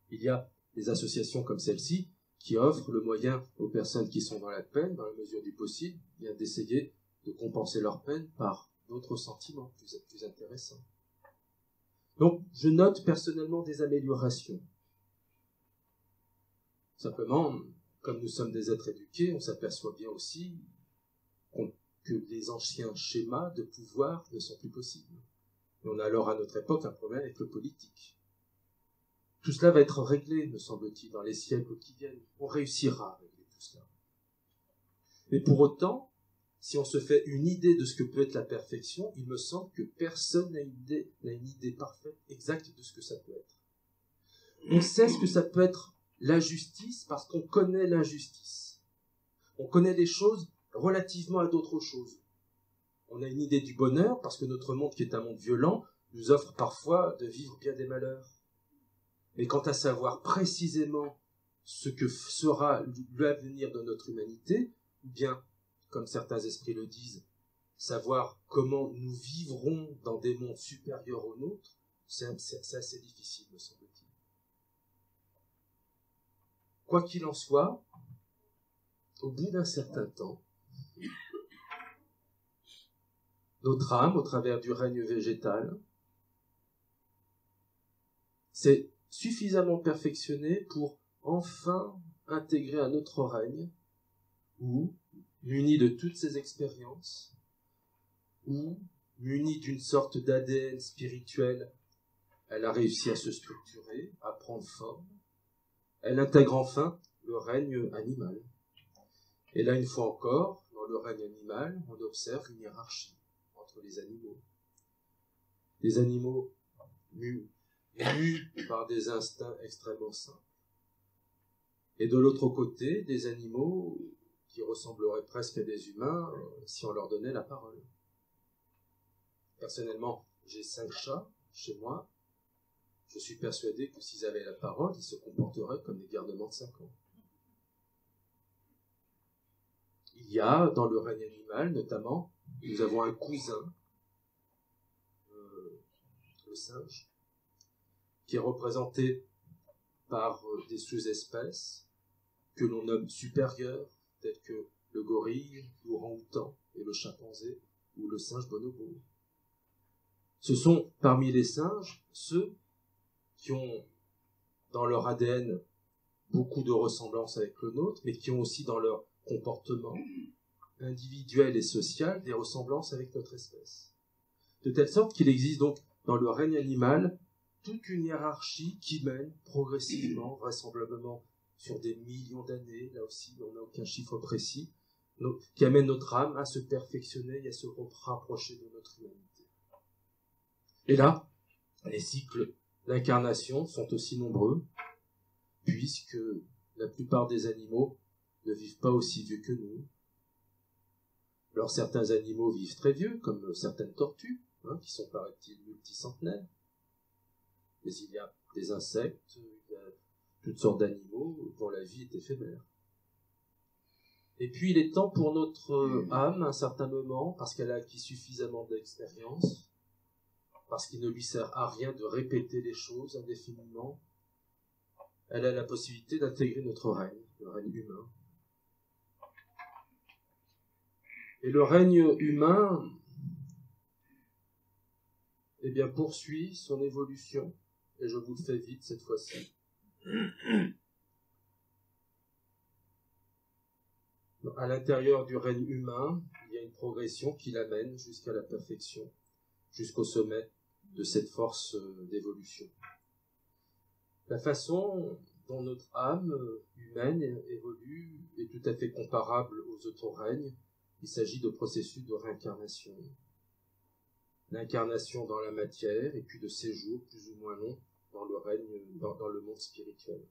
Il y a des associations comme celle-ci qui offrent le moyen aux personnes qui sont dans la peine, dans la mesure du possible, bien d'essayer de compenser leur peine par d'autres sentiments plus intéressants. Donc, je note personnellement des améliorations. Simplement, comme nous sommes des êtres éduqués, on s'aperçoit bien aussi que les anciens schémas de pouvoir ne sont plus possibles. Et on a alors à notre époque un problème avec le politique. Tout cela va être réglé, me semble-t-il, dans les siècles qui viennent. On réussira à régler tout cela. Mais pour autant, si on se fait une idée de ce que peut être la perfection, il me semble que personne n'a une idée parfaite, exacte de ce que ça peut être. On sait ce que ça peut être la justice parce qu'on connaît l'injustice. On connaît les choses relativement à d'autres choses. On a une idée du bonheur parce que notre monde, qui est un monde violent, nous offre parfois de vivre bien des malheurs. Mais quant à savoir précisément ce que sera l'avenir de notre humanité, ou bien, comme certains esprits le disent, savoir comment nous vivrons dans des mondes supérieurs aux nôtres, c'est assez difficile, me semble-t-il. Quoi qu'il en soit, au bout d'un certain temps, notre âme, au travers du règne végétal, s'est suffisamment perfectionnée pour enfin intégrer un autre règne où, munie de toutes ses expériences, où, munie d'une sorte d'ADN spirituel, elle a réussi à se structurer, à prendre forme. Elle intègre enfin le règne animal. Et là, une fois encore, dans le règne animal, on observe une hiérarchie entre les animaux. Des animaux mus par des instincts extrêmement simples. Et de l'autre côté, des animaux qui ressembleraient presque à des humains si on leur donnait la parole. Personnellement, j'ai 5 chats chez moi. Je suis persuadé que s'ils avaient la parole, ils se comporteraient comme des gardements de 5 ans. Il y a, dans le règne animal, notamment, nous avons un cousin, le singe, qui est représenté par des sous-espèces que l'on nomme supérieures, telles que le gorille, l'orang-outan et le chimpanzé, ou le singe bonobo. Ce sont, parmi les singes, ceux qui ont dans leur ADN beaucoup de ressemblances avec le nôtre, mais qui ont aussi dans leur comportement individuel et social des ressemblances avec notre espèce. De telle sorte qu'il existe donc dans le règne animal toute une hiérarchie qui mène progressivement, vraisemblablement sur des millions d'années, là aussi on n'a aucun chiffre précis, qui amène notre âme à se perfectionner et à se rapprocher de notre humanité. Et là, les cycles d'incarnation sont aussi nombreux, puisque la plupart des animaux ne vivent pas aussi vieux que nous. Alors certains animaux vivent très vieux, comme certaines tortues, qui sont, paraît-il, multicentenaires. Mais il y a des insectes, il y a toutes sortes d'animaux dont la vie est éphémère. Et puis il est temps pour notre âme, à un certain moment, parce qu'elle a acquis suffisamment d'expérience, parce qu'il ne lui sert à rien de répéter les choses indéfiniment, elle a la possibilité d'intégrer notre règne, le règne humain. Et le règne humain, eh bien, poursuit son évolution, et je vous le fais vite cette fois-ci. À l'intérieur du règne humain, il y a une progression qui l'amène jusqu'à la perfection, jusqu'au sommet de cette force d'évolution. La façon dont notre âme humaine évolue est tout à fait comparable aux autres règnes. Il s'agit de processus de réincarnation. L'incarnation dans la matière et puis de séjour plus ou moins long dans le règne, dans le monde spirituel.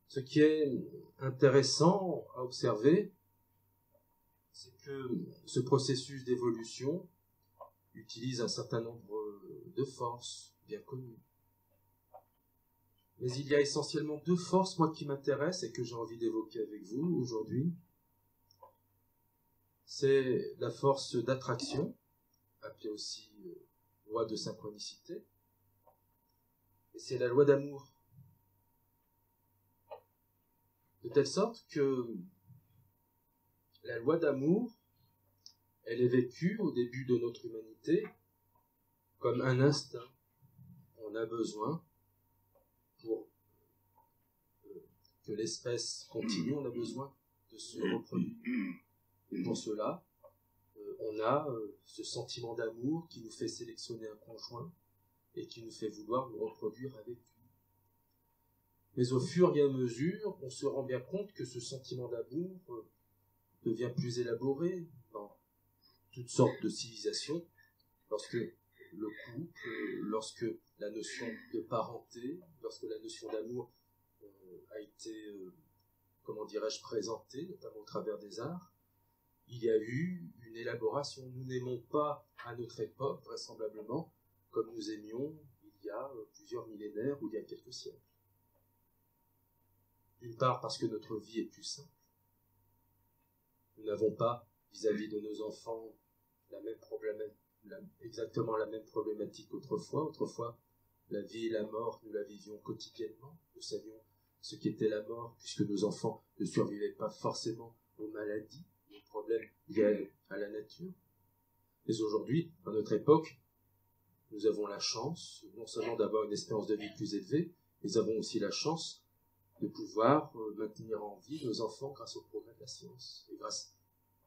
Ce qui est intéressant à observer, c'est que ce processus d'évolution utilise un certain nombre de forces bien connues. Mais il y a essentiellement deux forces, moi, qui m'intéressent et que j'ai envie d'évoquer avec vous aujourd'hui. C'est la force d'attraction, appelée aussi loi de synchronicité, et c'est la loi d'amour. De telle sorte que la loi d'amour, elle est vécue au début de notre humanité comme un instinct. On a besoin, pour que l'espèce continue, on a besoin de se reproduire. Et pour cela, on a ce sentiment d'amour qui nous fait sélectionner un conjoint et qui nous fait vouloir nous reproduire avec lui. Mais au fur et à mesure, on se rend bien compte que ce sentiment d'amour devient plus élaboré dans toutes sortes de civilisations, lorsque le couple, lorsque la notion de parenté, lorsque la notion d'amour a été, présentée, notamment au travers des arts, il y a eu une élaboration. Nous n'aimons pas à notre époque, vraisemblablement, comme nous aimions il y a plusieurs millénaires ou il y a quelques siècles. D'une part parce que notre vie est plus simple. Nous n'avons pas, vis-à-vis de nos enfants, exactement la même problématique qu'autrefois. Autrefois, la vie et la mort, nous la vivions quotidiennement. Nous savions ce qu'était la mort, puisque nos enfants ne survivaient pas forcément aux maladies, aux problèmes liés à la nature. Mais aujourd'hui, à notre époque, nous avons la chance, non seulement d'avoir une espérance de vie plus élevée, mais nous avons aussi la chance de pouvoir maintenir en vie nos enfants grâce au progrès de la science et grâce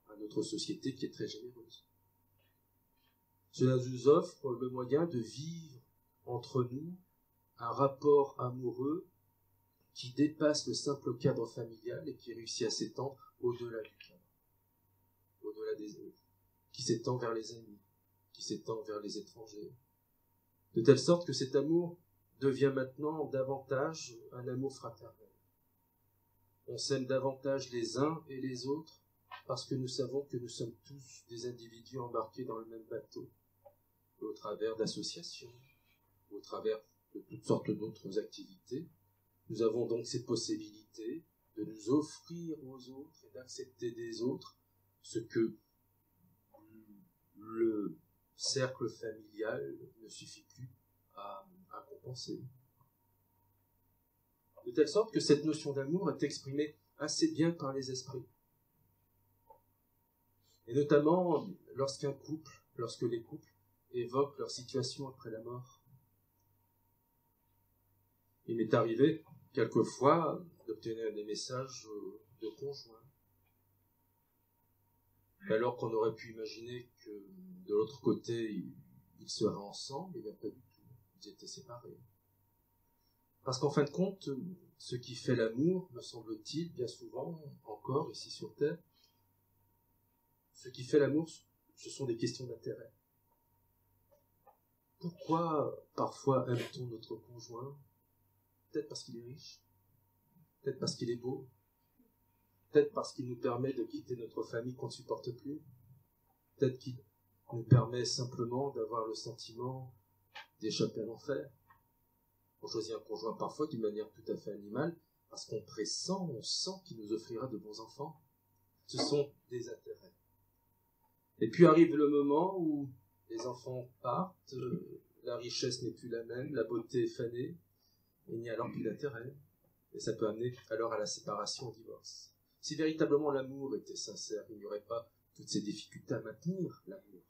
à notre société qui est très généreuse. Cela nous offre le moyen de vivre entre nous un rapport amoureux qui dépasse le simple cadre familial et qui réussit à s'étendre au-delà du cadre, au-delà des autres, qui s'étend vers les amis, qui s'étend vers les étrangers, de telle sorte que cet amour devient maintenant davantage un amour fraternel. On s'aime davantage les uns et les autres parce que nous savons que nous sommes tous des individus embarqués dans le même bateau, au travers d'associations, au travers de toutes sortes d'autres activités. Nous avons donc cette possibilité de nous offrir aux autres et d'accepter des autres ce que le cercle familial ne suffit plus à compenser. De telle sorte que cette notion d'amour est exprimée assez bien par les esprits. Et notamment lorsque les couples évoquent leur situation après la mort. Il m'est arrivé quelquefois d'obtenir des messages de conjoints. Alors qu'on aurait pu imaginer que de l'autre côté, ils seraient ensemble, il n'y a pas du tout. Ils étaient séparés. Parce qu'en fin de compte, ce qui fait l'amour, me semble-t-il, bien souvent, encore ici sur Terre, ce qui fait l'amour, ce sont des questions d'intérêt. Pourquoi parfois aime-t-on notre conjoint? Peut-être parce qu'il est riche, peut-être parce qu'il est beau, peut-être parce qu'il nous permet de quitter notre famille qu'on ne supporte plus, peut-être qu'il nous permet simplement d'avoir le sentiment d'échapper à l'enfer. On choisit un conjoint parfois d'une manière tout à fait animale, parce qu'on pressent, on sent qu'il nous offrira de bons enfants. Ce sont des intérêts. Et puis arrive le moment où les enfants partent, la richesse n'est plus la même, la beauté est fanée, il n'y a alors plus d'intérêt. Et ça peut amener alors à la séparation, au divorce. Si véritablement l'amour était sincère, il n'y aurait pas toutes ces difficultés à maintenir l'amour.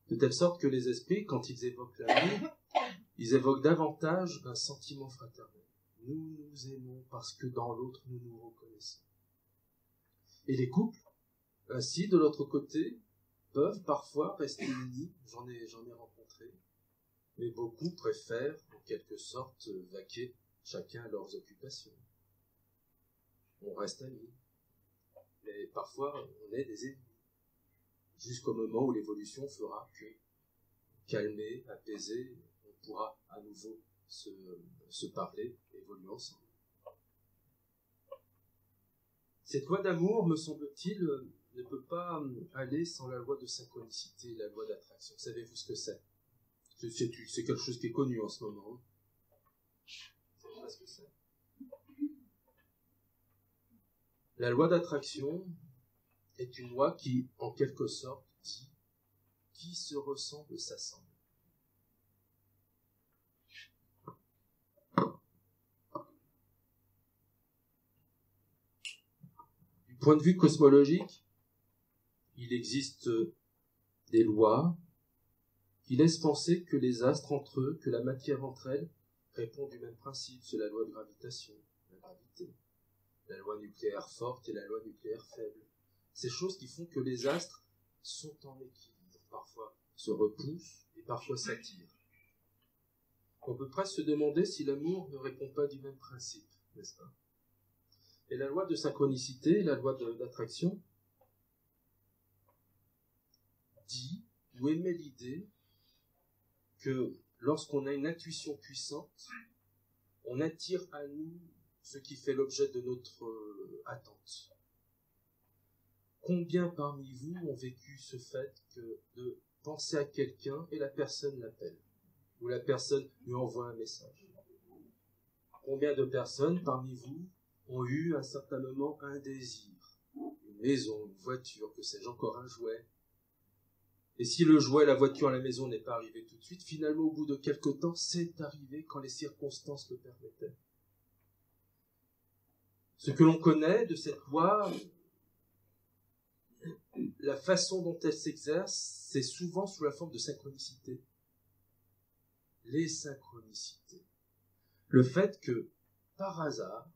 De telle sorte que les esprits, quand ils évoquent l'amour, ils évoquent davantage un sentiment fraternel. Nous nous aimons parce que dans l'autre nous nous reconnaissons. Et les couples, ainsi de l'autre côté, peuvent parfois rester unis, j'en ai rencontré, mais beaucoup préfèrent en quelque sorte vaquer chacun à leurs occupations. On reste amis, mais parfois on est des ennemis, jusqu'au moment où l'évolution fera que, calmé, apaisé, on pourra à nouveau se parler, évoluer ensemble. Cette loi d'amour, me semble-t-il, ne peut pas aller sans la loi de synchronicité, la loi d'attraction. Savez-vous ce que c'est? C'est quelque chose qui est connu en ce moment. Vous savez pas ce que c'est? La loi d'attraction est une loi qui, en quelque sorte, dit qui se ressemble s'assemble. Du point de vue cosmologique, il existe des lois qui laissent penser que les astres entre eux, que la matière entre elles, répondent du même principe. C'est la loi de gravitation, la gravité, la loi nucléaire forte et la loi nucléaire faible. Ces choses qui font que les astres sont en équilibre, parfois se repoussent et parfois s'attirent. On peut presque se demander si l'amour ne répond pas du même principe, n'est-ce pas? Et la loi de synchronicité, la loi d'attraction, dit ou émet l'idée que lorsqu'on a une intuition puissante, on attire à nous ce qui fait l'objet de notre attente. Combien parmi vous ont vécu ce fait que de penser à quelqu'un et la personne l'appelle, ou la personne lui envoie un message? Combien de personnes parmi vous ont eu à un certain moment un désir, une maison, une voiture, que sais-je, encore un jouet? Et si le jouet, la voiture, la maison n'est pas arrivé tout de suite, finalement, au bout de quelque temps, c'est arrivé quand les circonstances le permettaient. Ce que l'on connaît de cette loi, la façon dont elle s'exerce, c'est souvent sous la forme de synchronicité. Les synchronicités. Le fait que, par hasard,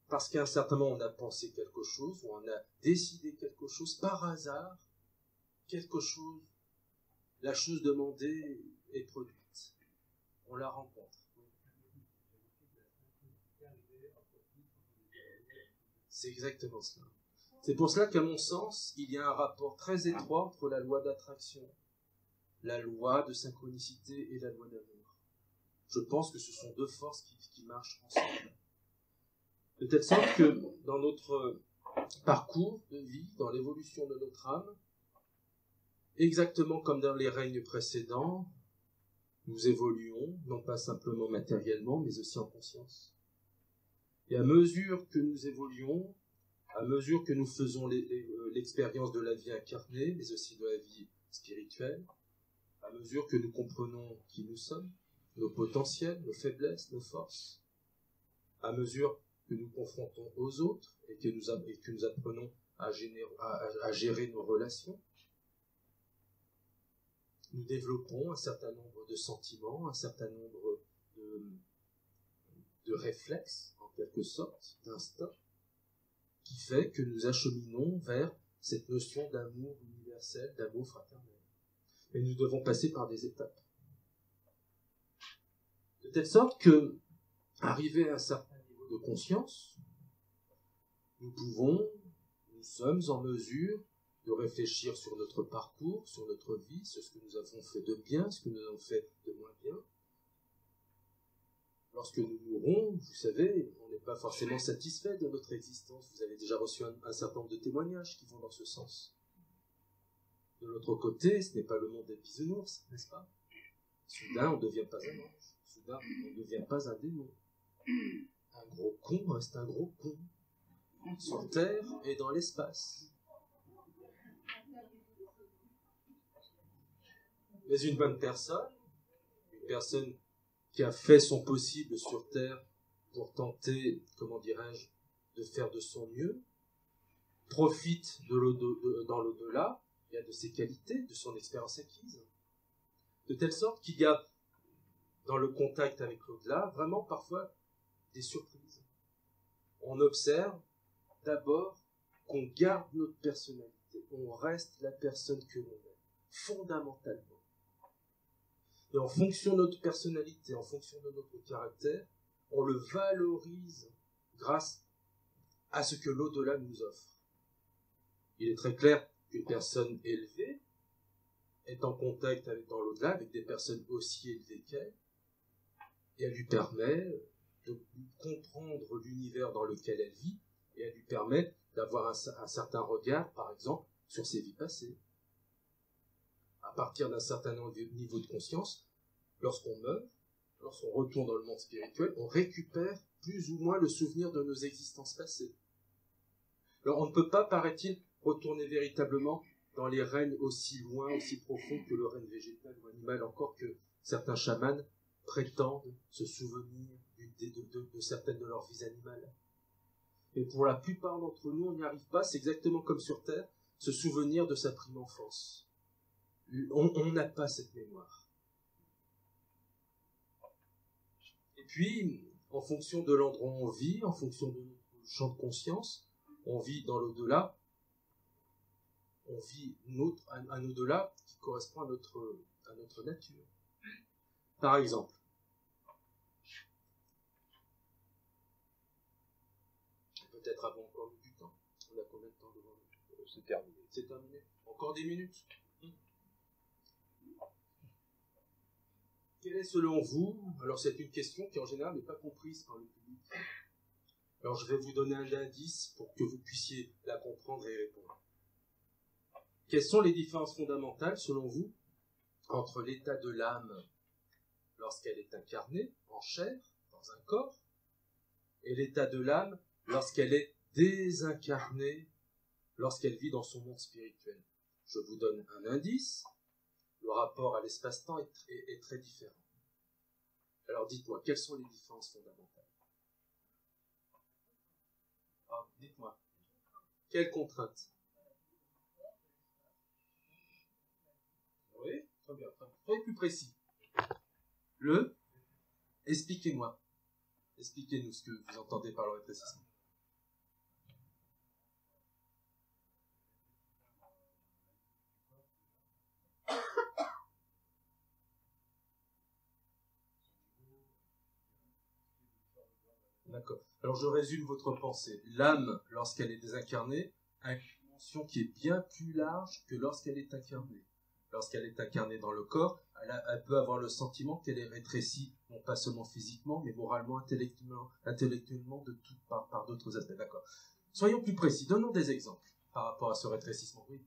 parce qu'à un certain moment on a pensé quelque chose, ou on a décidé quelque chose, par hasard, quelque chose, la chose demandée est produite. On la rencontre. C'est exactement cela. C'est pour cela qu'à mon sens, il y a un rapport très étroit entre la loi d'attraction, la loi de synchronicité et la loi d'amour. Je pense que ce sont deux forces qui marchent ensemble. De telle sorte que dans notre parcours de vie, dans l'évolution de notre âme, exactement comme dans les règnes précédents, nous évoluons, non pas simplement matériellement, mais aussi en conscience. Et à mesure que nous évoluons, à mesure que nous faisons l'expérience de la vie incarnée, mais aussi de la vie spirituelle, à mesure que nous comprenons qui nous sommes, nos potentiels, nos faiblesses, nos forces, à mesure que nous confrontons aux autres et que nous apprenons à gérer nos relations, nous développons un certain nombre de sentiments, un certain nombre de réflexes, en quelque sorte, d'instincts, qui fait que nous acheminons vers cette notion d'amour universel, d'amour fraternel. Mais nous devons passer par des étapes. De telle sorte que arrivé à un certain niveau de conscience, nous sommes en mesure de réfléchir sur notre parcours, sur notre vie, sur ce que nous avons fait de bien, ce que nous avons fait de moins bien. Lorsque nous mourrons, vous savez, on n'est pas forcément satisfait de notre existence. Vous avez déjà reçu un certain nombre de témoignages qui vont dans ce sens. De l'autre côté, ce n'est pas le monde des bisounours, n'est-ce pas? Soudain, on ne devient pas un ange. Soudain, on ne devient pas un démon. Un gros con reste un gros con. Sur Terre et dans l'espace. Mais une bonne personne, une personne qui a fait son possible sur Terre pour tenter, comment dirais-je, de faire de son mieux, profite dans l'au-delà, il y a de ses qualités, de son expérience acquise, de telle sorte qu'il y a, dans le contact avec l'au-delà, vraiment parfois des surprises. On observe d'abord qu'on garde notre personnalité, on reste la personne que l'on est, fondamentalement. Et en fonction de notre personnalité, en fonction de notre caractère, on le valorise grâce à ce que l'au-delà nous offre. Il est très clair qu'une personne élevée est en contact dans l'au-delà avec des personnes aussi élevées qu'elle, et elle lui permet de comprendre l'univers dans lequel elle vit, et elle lui permet d'avoir un certain regard, par exemple, sur ses vies passées. À partir d'un certain niveau de conscience, lorsqu'on meurt, lorsqu'on retourne dans le monde spirituel, on récupère plus ou moins le souvenir de nos existences passées. Alors on ne peut pas, paraît-il, retourner véritablement dans les règnes aussi loin, aussi profonds que le règne végétal ou animal, encore que certains chamans prétendent se souvenir de certaines de leurs vies animales. Et pour la plupart d'entre nous, on n'y arrive pas, c'est exactement comme sur Terre, se souvenir de sa prime enfance. On n'a pas cette mémoire. Et puis, en fonction de l'endroit où on vit, en fonction de notre champ de conscience, on vit dans l'au-delà, on vit un au-delà qui correspond à notre nature. Par exemple, peut-être avant encore du temps, on a combien de temps devant nous? C'est terminé. C'est terminé. Encore 10 minutes. Quelle est selon vous, alors c'est une question qui en général n'est pas comprise par le public. Alors je vais vous donner un indice pour que vous puissiez la comprendre et répondre. Quelles sont les différences fondamentales selon vous entre l'état de l'âme lorsqu'elle est incarnée en chair, dans un corps, et l'état de l'âme lorsqu'elle est désincarnée, lorsqu'elle vit dans son monde spirituel? Je vous donne un indice. Le rapport à l'espace-temps est très différent. Alors dites-moi, quelles sont les différences fondamentales? Dites-moi. Quelles contraintes? Oui, très bien. Soyez plus précis. Expliquez-moi. Expliquez-nous ce que vous entendez par le rétrécissement. D'accord. Alors je résume votre pensée. L'âme, lorsqu'elle est désincarnée, a une dimension qui est bien plus large que lorsqu'elle est incarnée. Lorsqu'elle est incarnée dans le corps, elle peut avoir le sentiment qu'elle est rétrécie, non pas seulement physiquement, mais moralement, intellectuellement par d'autres aspects. D'accord. Soyons plus précis. Donnons des exemples par rapport à ce rétrécissement. Oui.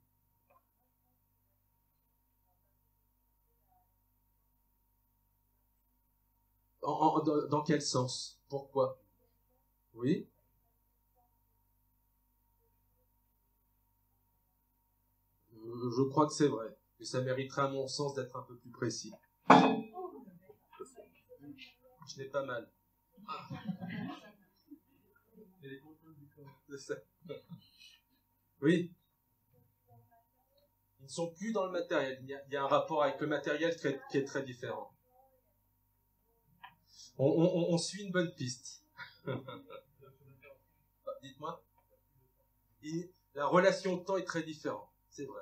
Dans quel sens? Pourquoi? Oui. Je crois que c'est vrai. Mais ça mériterait, à mon sens, d'être un peu plus précis. Je n'ai pas mal. Oui. Ils ne sont plus dans le matériel. Il y a un rapport avec le matériel qui est très différent. On suit une bonne piste. Dites-moi. La relation au temps est très différente. C'est vrai.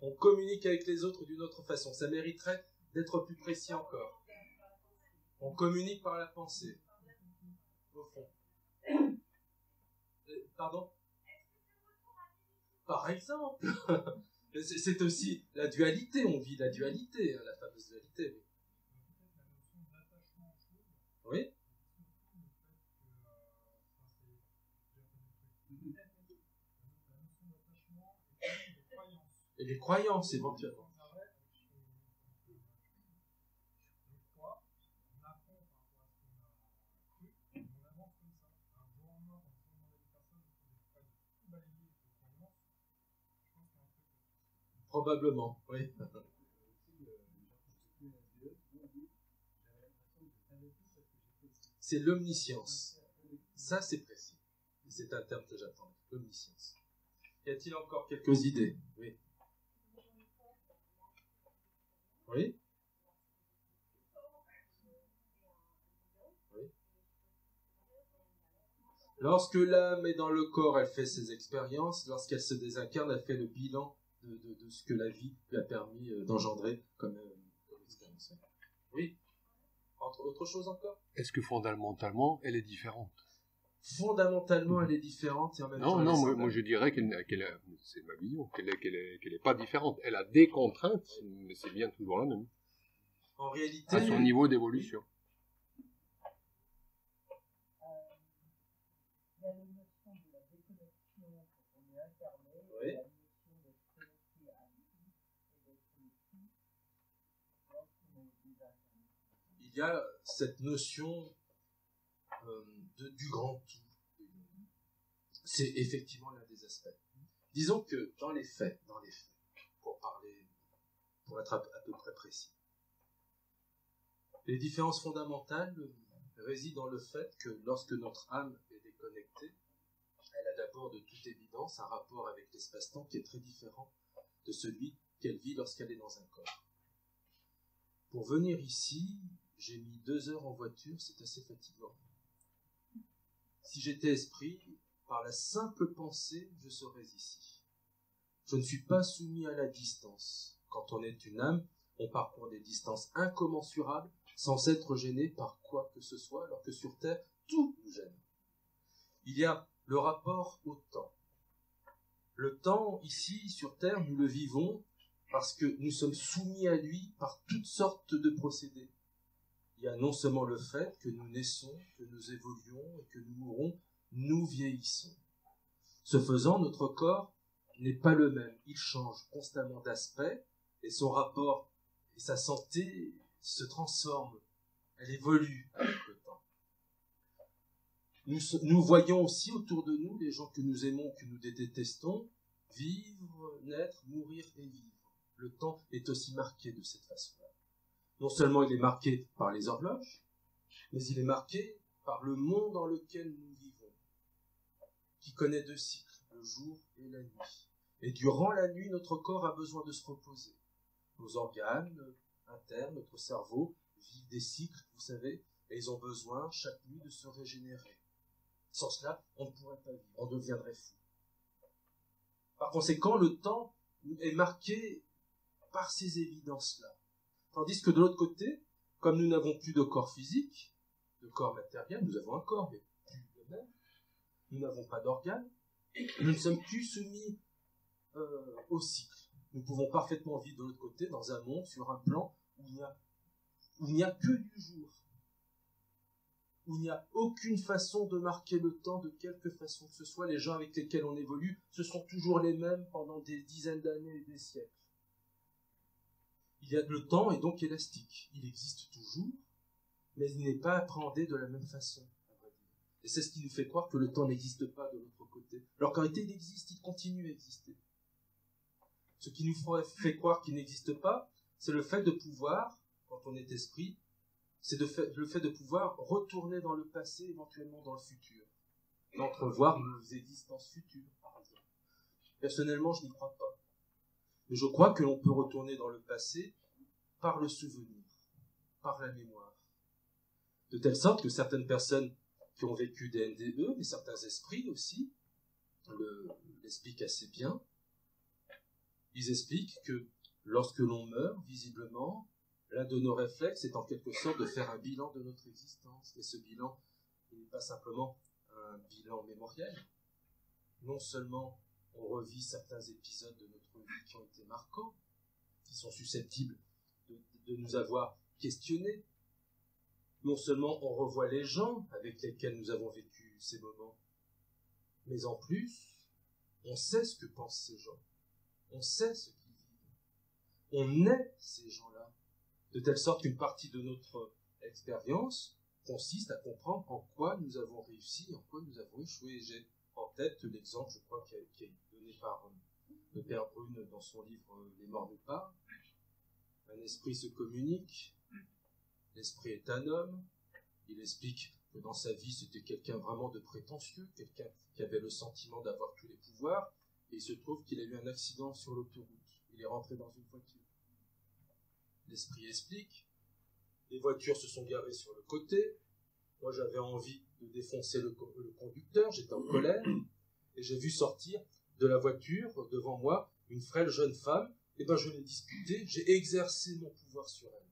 On communique avec les autres d'une autre façon. Ça mériterait d'être plus précis encore. On communique par la pensée. Au fond. Pardon ? Par exemple. C'est aussi la dualité. On vit la dualité, la fameuse dualité. Oui. Et les croyances, éventuellement. Probablement, oui. C'est l'omniscience. Ça, c'est précis. C'est un terme que j'attends. L'omniscience. Y a-t-il encore quelques idées ? Oui. Oui. Oui. Lorsque l'âme est dans le corps, elle fait ses expériences. Lorsqu'elle se désincarne, elle fait le bilan de ce que la vie lui a permis d'engendrer comme expérience. Oui. Autre chose encore ? Est-ce que fondamentalement, elle est différente ? Fondamentalement, elle est différente et en même temps. Non, moi je dirais c'est ma vision, qu'elle est pas différente. Elle a des contraintes, mais c'est bien toujours la même. En réalité, à son niveau d'évolution. Il y a la notion de la déconnexion quand on est incarné, oui. La notion d'être connecté à lui et d'être connecté lorsqu'on est désincarné. Il y a cette notion du grand tout. C'est effectivement l'un des aspects. Disons que dans les faits, pour être à peu près précis, les différences fondamentales résident dans le fait que lorsque notre âme est déconnectée, elle a d'abord de toute évidence un rapport avec l'espace-temps qui est très différent de celui qu'elle vit lorsqu'elle est dans un corps. Pour venir ici, j'ai mis 2 heures en voiture, c'est assez fatigant. Si j'étais esprit, par la simple pensée, je serais ici. Je ne suis pas soumis à la distance. Quand on est une âme, on parcourt des distances incommensurables sans être gêné par quoi que ce soit, alors que sur Terre, tout nous gêne. Il y a le rapport au temps. Le temps, ici, sur Terre, nous le vivons parce que nous sommes soumis à lui par toutes sortes de procédés. Il y a non seulement le fait que nous naissons, que nous évoluons et que nous mourons, nous vieillissons. Ce faisant, notre corps n'est pas le même. Il change constamment d'aspect et son rapport et sa santé se transforment. Elle évolue avec le temps. Nous voyons aussi autour de nous les gens que nous aimons, que nous détestons, vivre, naître, mourir et vivre. Le temps est aussi marqué de cette façon-là. Non seulement il est marqué par les horloges, mais il est marqué par le monde dans lequel nous vivons, qui connaît 2 cycles, le jour et la nuit. Et durant la nuit, notre corps a besoin de se reposer. Nos organes internes, notre cerveau, vivent des cycles, vous savez, et ils ont besoin chaque nuit de se régénérer. Sans cela, on ne pourrait pas vivre, on deviendrait fou. Par conséquent, le temps est marqué par ces évidences-là. Tandis que de l'autre côté, comme nous n'avons plus de corps physique, de corps matériel, nous avons un corps, mais plus le même, nous n'avons pas d'organes, nous ne sommes plus soumis au cycle. Nous pouvons parfaitement vivre de l'autre côté, dans un monde, sur un plan où il n'y a que du jour, où il n'y a aucune façon de marquer le temps de quelque façon que ce soit. Les gens avec lesquels on évolue, ce sont toujours les mêmes pendant des dizaines d'années et des siècles. Le temps est donc élastique. Il existe toujours, mais il n'est pas appréhendé de la même façon. Et c'est ce qui nous fait croire que le temps n'existe pas de l'autre côté. Alors qu'en réalité, il existe, il continue à exister. Ce qui nous fait croire qu'il n'existe pas, c'est le fait de pouvoir, quand on est esprit, c'est le fait de pouvoir retourner dans le passé, éventuellement dans le futur, d'entrevoir nos existences futures, par exemple. Personnellement, je n'y crois pas. Mais je crois que l'on peut retourner dans le passé par le souvenir, par la mémoire. De telle sorte que certaines personnes qui ont vécu des NDE, mais certains esprits aussi, l'expliquent assez bien, Ils expliquent que lorsque l'on meurt, visiblement, l'un de nos réflexes est en quelque sorte de faire un bilan de notre existence. Et ce bilan, il n'est pas simplement un bilan mémoriel. Non seulement on revit certains épisodes de notre vie qui ont été marquants, qui sont susceptibles de nous avoir questionnés. Non seulement on revoit les gens avec lesquels nous avons vécu ces moments, mais en plus, on sait ce que pensent ces gens. On sait ce qu'ils vivent. On est ces gens-là. De telle sorte qu'une partie de notre expérience consiste à comprendre en quoi nous avons réussi, en quoi nous avons échoué. J'ai en tête l'exemple, je crois, qui est donné par le père Brune dans son livre « Les morts nous parlent ». Un esprit se communique, l'esprit est un homme, il explique que dans sa vie c'était quelqu'un vraiment de prétentieux, quelqu'un qui avait le sentiment d'avoir tous les pouvoirs, et il se trouve qu'il a eu un accident sur l'autoroute, il est rentré dans une voiture. L'esprit explique, les voitures se sont garées sur le côté, moi j'avais envie de défoncer le conducteur, j'étais en colère, et j'ai vu sortir de la voiture devant moi une frêle jeune femme, et ben je l'ai disputée, j'ai exercé mon pouvoir sur elle.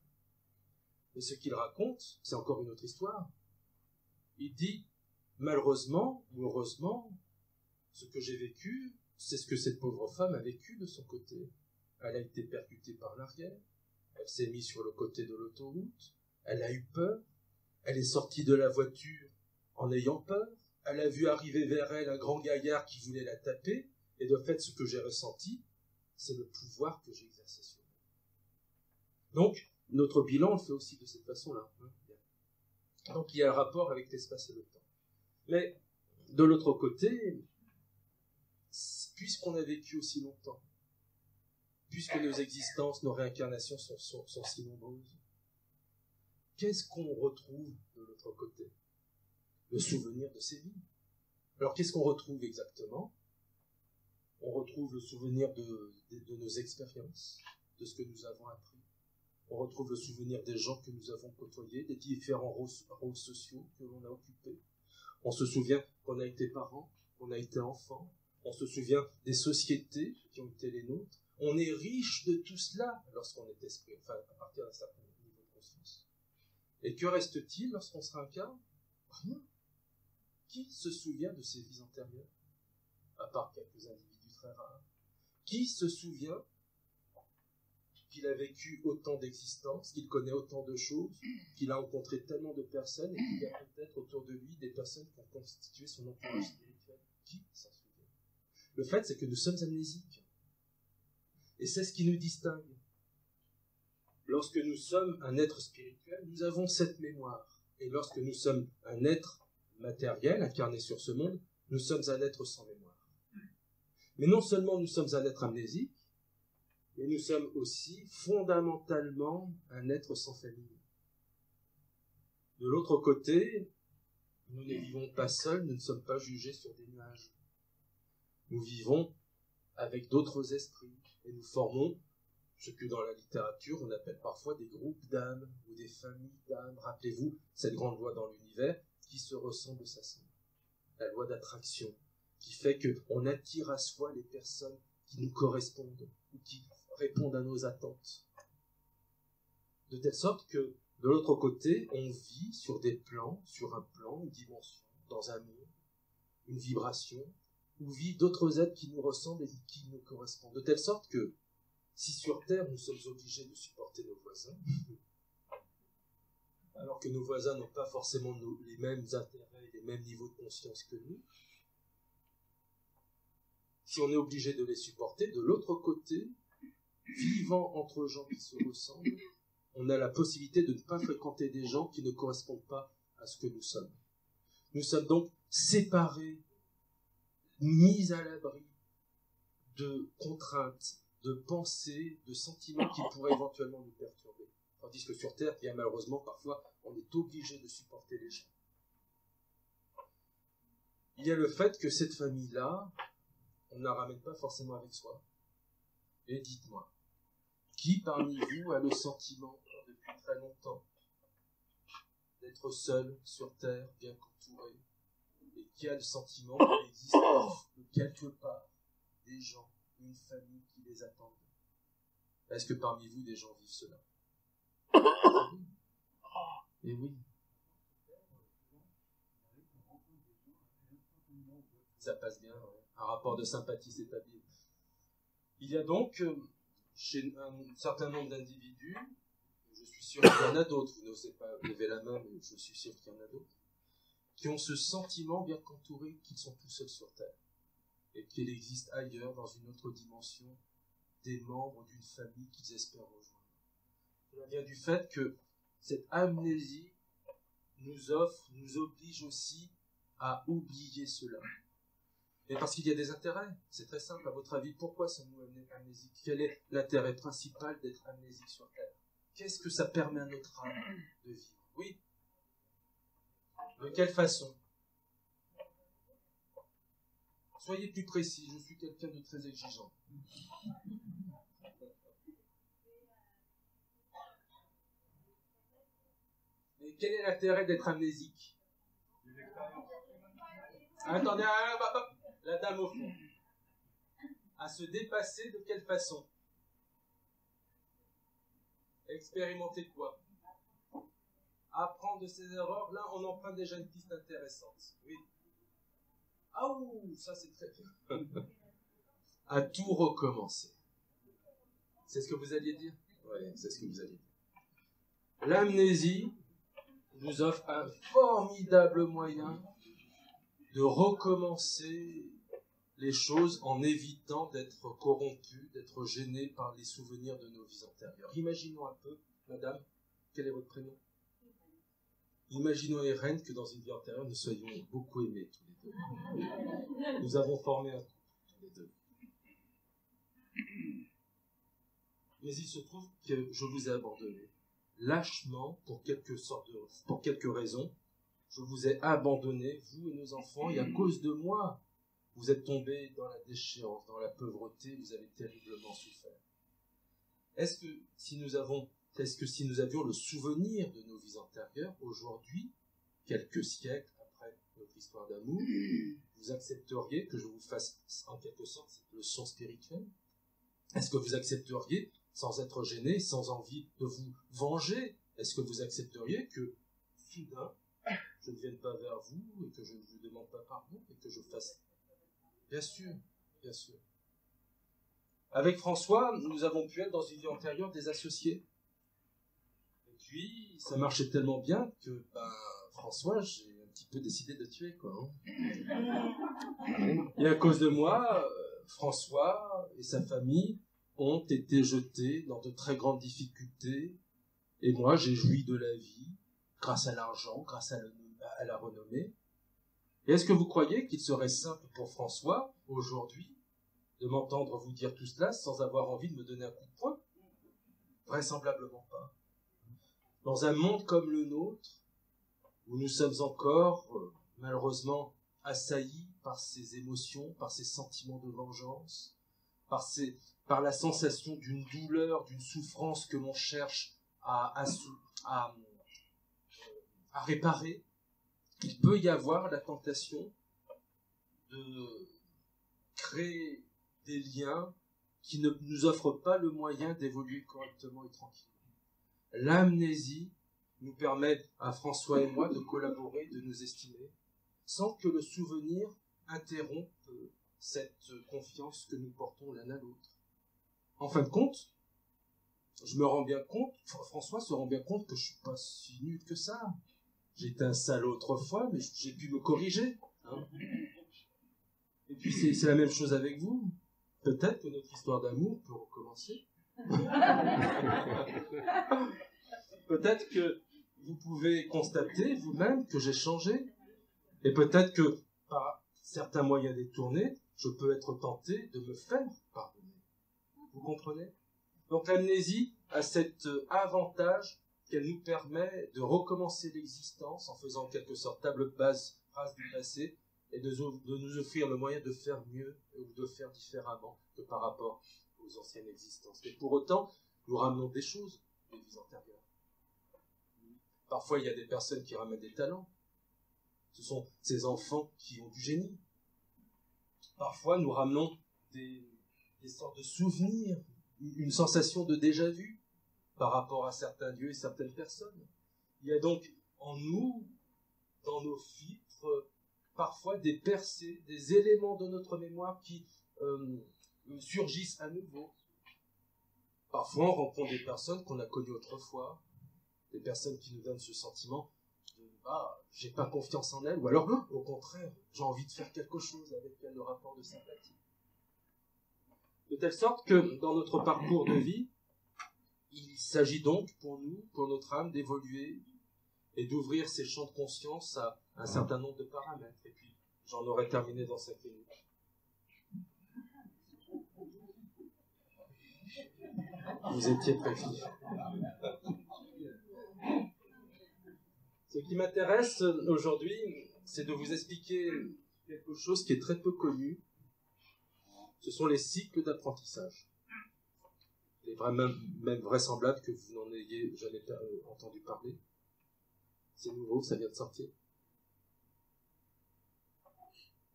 Et ce qu'il raconte, c'est encore une autre histoire. Il dit, malheureusement ou heureusement, ce que j'ai vécu, c'est ce que cette pauvre femme a vécu de son côté. Elle a été percutée par l'arrière, elle s'est mise sur le côté de l'autoroute, elle a eu peur, elle est sortie de la voiture en ayant peur, elle a vu arriver vers elle un grand gaillard qui voulait la taper, et de fait, ce que j'ai ressenti, c'est le pouvoir que j'ai exercé sur elle. Donc, notre bilan, on le fait aussi de cette façon-là. Donc, il y a un rapport avec l'espace et le temps. Mais, de l'autre côté, puisqu'on a vécu aussi longtemps, puisque nos existences, nos réincarnations sont si nombreuses, qu'est-ce qu'on retrouve de l'autre côté? Le souvenir de ces vies. Alors, qu'est-ce qu'on retrouve exactement? On retrouve le souvenir de nos expériences, de ce que nous avons appris. On retrouve le souvenir des gens que nous avons côtoyés, des différents rôles sociaux que l'on a occupés. On se souvient qu'on a été parents, qu'on a été enfants. On se souvient des sociétés qui ont été les nôtres. On est riche de tout cela lorsqu'on est esprit, enfin à partir d'un certain niveau de conscience. Et que reste-t-il lorsqu'on se réincarne? Rien. Qui se souvient de ses vies antérieures? À part quelques individus très rares. Qui se souvient qu'il a vécu autant d'existences, qu'il connaît autant de choses, qu'il a rencontré tellement de personnes et qu'il y a peut-être autour de lui des personnes qui ont constitué son entourage spirituel? Qui s'en souvient? Le fait, c'est que nous sommes amnésiques. Et c'est ce qui nous distingue. Lorsque nous sommes un être spirituel, nous avons cette mémoire. Et lorsque nous sommes un être matériel, incarné sur ce monde, nous sommes un être sans mémoire. Mais non seulement nous sommes un être amnésique, mais nous sommes aussi fondamentalement un être sans famille. De l'autre côté, nous ne vivons pas seuls, nous ne sommes pas jugés sur des nuages. Nous vivons avec d'autres esprits et nous formons ce que dans la littérature on appelle parfois des groupes d'âmes ou des familles d'âmes. Rappelez-vous cette grande loi dans l'univers qui se ressemble s'assemble. La loi d'attraction qui fait qu'on attire à soi les personnes qui nous correspondent ou qui répondent à nos attentes. De telle sorte que, de l'autre côté, on vit sur des plans, sur un plan, une dimension, dans un monde, une vibration, où vivent d'autres êtres qui nous ressemblent et qui nous correspondent. De telle sorte que, si sur Terre nous sommes obligés de supporter nos voisins, alors que nos voisins n'ont pas forcément les mêmes intérêts et les mêmes niveaux de conscience que nous, si on est obligé de les supporter, de l'autre côté, vivant entre gens qui se ressemblent, on a la possibilité de ne pas fréquenter des gens qui ne correspondent pas à ce que nous sommes. Nous sommes donc séparés, mis à l'abri de contraintes, de pensées, de sentiments qui pourraient éventuellement nous perturber. Tandis que sur Terre, bien malheureusement, parfois, on est obligé de supporter les gens. Il y a le fait que cette famille-là, on ne la ramène pas forcément avec soi. Et dites-moi, qui parmi vous a le sentiment, depuis très longtemps, d'être seul sur Terre, bien entouré, et qui a le sentiment qu'il existe de quelque part des gens, une famille qui les attend. Est-ce que parmi vous, des gens vivent cela? Et oui. Ça passe bien, ouais. Un rapport de sympathie s'établit. Il y a donc, chez un certain nombre d'individus, je suis sûr qu'il y en a d'autres, vous n'osez pas lever la main, mais je suis sûr qu'il y en a d'autres, qui ont ce sentiment, bien qu'entourés, qu'ils sont tout seuls sur Terre, et qu'il existe ailleurs, dans une autre dimension, des membres d'une famille qu'ils espèrent rejoindre. Cela vient du fait que cette amnésie nous oblige aussi à oublier cela. Et parce qu'il y a des intérêts, c'est très simple, à votre avis, pourquoi sommes-nous amnésiques? Quel est l'intérêt principal d'être amnésique sur Terre? Qu'est-ce que ça permet à notre âme de vivre? Oui. De quelle façon? Soyez plus précis, je suis quelqu'un de très exigeant. Et quel est l'intérêt d'être amnésique? Attendez, la dame au fond. À se dépasser de quelle façon? Expérimenter quoi? Apprendre de ses erreurs. Là, on emprunte déjà une piste intéressante. Oui. Ah ouh, ça c'est très bien. À tout recommencer. C'est ce que vous alliez dire? Oui, c'est ce que vous alliez dire. L'amnésie nous offre un formidable moyen de recommencer les choses en évitant d'être corrompu, d'être gêné par les souvenirs de nos vies antérieures. Imaginons un peu, madame, quel est votre prénom? Imaginons, Irène, que dans une vie antérieure, nous soyons beaucoup aimés tous les deux. Nous avons formé un couple tous les deux. Mais il se trouve que je vous ai abandonné. Lâchement, pour quelques raisons, je vous ai abandonné, vous et nos enfants, et à cause de moi, vous êtes tombés dans la déchéance, dans la pauvreté, vous avez terriblement souffert. Est-ce que si nous avions le souvenir de nos vies antérieures, aujourd'hui, quelques siècles après notre histoire d'amour, vous accepteriez que je vous fasse, en quelque sorte, cette leçon spirituelle? Est-ce que vous accepteriez, sans être gêné, sans envie de vous venger, est-ce que vous accepteriez que, soudain, je ne vienne pas vers vous et que je ne vous demande pas pardon et que je fasse... Bien sûr, bien sûr. Avec François, nous avons pu être dans une vie antérieure des associés. Et puis, ça marchait tellement bien que, François, j'ai un petit peu décidé de tuer, quoi. Hein. Et à cause de moi, François et sa famille ont été jetés dans de très grandes difficultés. Et moi, j'ai joui de la vie, grâce à l'argent, grâce à la renommée. Et est-ce que vous croyez qu'il serait simple pour François, aujourd'hui, de m'entendre vous dire tout cela sans avoir envie de me donner un coup de poing? Vraisemblablement pas. Dans un monde comme le nôtre, où nous sommes encore, malheureusement, assaillis par ces émotions, par ces sentiments de vengeance, par la sensation d'une douleur, d'une souffrance que l'on cherche à réparer, il peut y avoir la tentation de créer des liens qui ne nous offrent pas le moyen d'évoluer correctement et tranquillement. L'amnésie nous permet à François et moi de collaborer, de nous estimer, sans que le souvenir interrompe cette confiance que nous portons l'un à l'autre. En fin de compte, je me rends bien compte, François se rend bien compte que je suis pas si nul que ça. J'étais un salaud autrefois, mais j'ai pu me corriger. Hein. Et puis c'est la même chose avec vous. Peut-être que notre histoire d'amour peut recommencer. Peut-être que vous pouvez constater vous-même que j'ai changé. Et peut-être que par certains moyens détournés, je peux être tenté de me faire pardonner. Vous comprenez? Donc l'amnésie a cet avantage qu'elle nous permet de recommencer l'existence en faisant en quelque sorte table basse, phrase du passé, et de nous offrir le moyen de faire mieux ou de faire différemment que par rapport aux anciennes existences. Mais pour autant, nous ramenons des choses des vies antérieures. Parfois, il y a des personnes qui ramènent des talents. Ce sont ces enfants qui ont du génie. Parfois, nous ramenons des des sortes de souvenirs, une sensation de déjà-vu par rapport à certains lieux et certaines personnes. Il y a donc en nous, dans nos filtres, parfois des percées, des éléments de notre mémoire qui surgissent à nouveau. Parfois, on rencontre des personnes qu'on a connues autrefois, des personnes qui nous donnent ce sentiment de « Ah, j'ai pas confiance en elles », ou alors, au contraire, j'ai envie de faire quelque chose avec elles, le rapport de sympathie. De telle sorte que, dans notre parcours de vie, il s'agit donc pour nous, pour notre âme, d'évoluer et d'ouvrir ses champs de conscience à un certain nombre de paramètres. Et puis, j'en aurai terminé dans 5 minutes. Vous étiez prévenus. Ce qui m'intéresse aujourd'hui, c'est de vous expliquer quelque chose qui est très peu connu. Ce sont les cycles d'apprentissage. Il est vraiment même vraisemblable que vous n'en ayez jamais entendu parler. C'est nouveau, ça vient de sortir.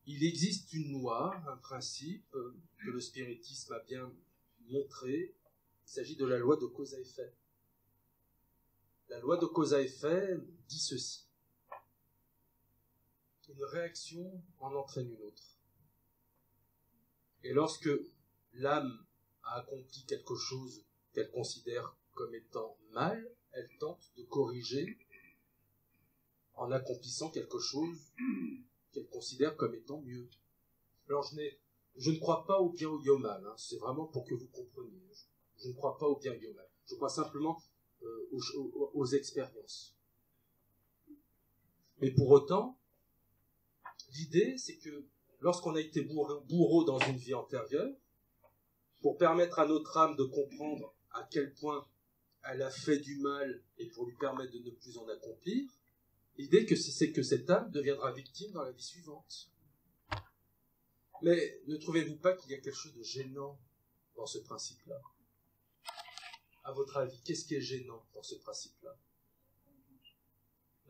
Il existe une loi, un principe que le spiritisme a bien montré. Il s'agit de la loi de cause à effet. La loi de cause à effet dit ceci. Une réaction en entraîne une autre. Et lorsque l'âme a accompli quelque chose qu'elle considère comme étant mal, elle tente de corriger en accomplissant quelque chose qu'elle considère comme étant mieux. Alors je ne crois pas au bien ou au mal, c'est vraiment pour que vous compreniez. Je ne crois pas au bien et au mal. Je crois simplement aux expériences. Mais pour autant, l'idée c'est que lorsqu'on a été bourreau dans une vie antérieure, pour permettre à notre âme de comprendre à quel point elle a fait du mal et pour lui permettre de ne plus en accomplir, l'idée c'est que cette âme deviendra victime dans la vie suivante. Mais ne trouvez-vous pas qu'il y a quelque chose de gênant dans ce principe-là? À votre avis, qu'est-ce qui est gênant dans ce principe-là?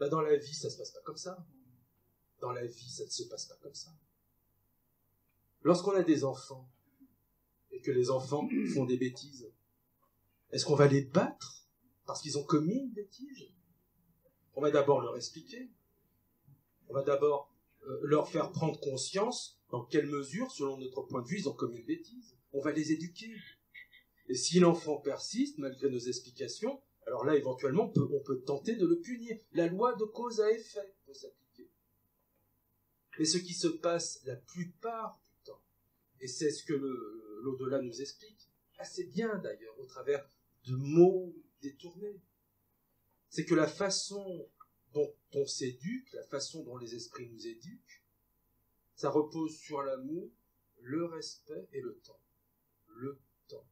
Dans la vie, ça ne se passe pas comme ça. Dans la vie, ça ne se passe pas comme ça. Lorsqu'on a des enfants, et que les enfants font des bêtises, est-ce qu'on va les battre parce qu'ils ont commis une bêtise? On va d'abord leur expliquer. On va d'abord leur faire prendre conscience dans quelle mesure, selon notre point de vue, ils ont commis une bêtise. On va les éduquer. Et si l'enfant persiste, malgré nos explications, alors là, éventuellement, on peut tenter de le punir. La loi de cause à effet peut s'appliquer. Mais ce qui se passe la plupart du temps, et c'est ce que l'au-delà nous explique, assez bien d'ailleurs, au travers de mots détournés, c'est que la façon dont on s'éduque, la façon dont les esprits nous éduquent, ça repose sur l'amour, le respect et le temps. Le temps.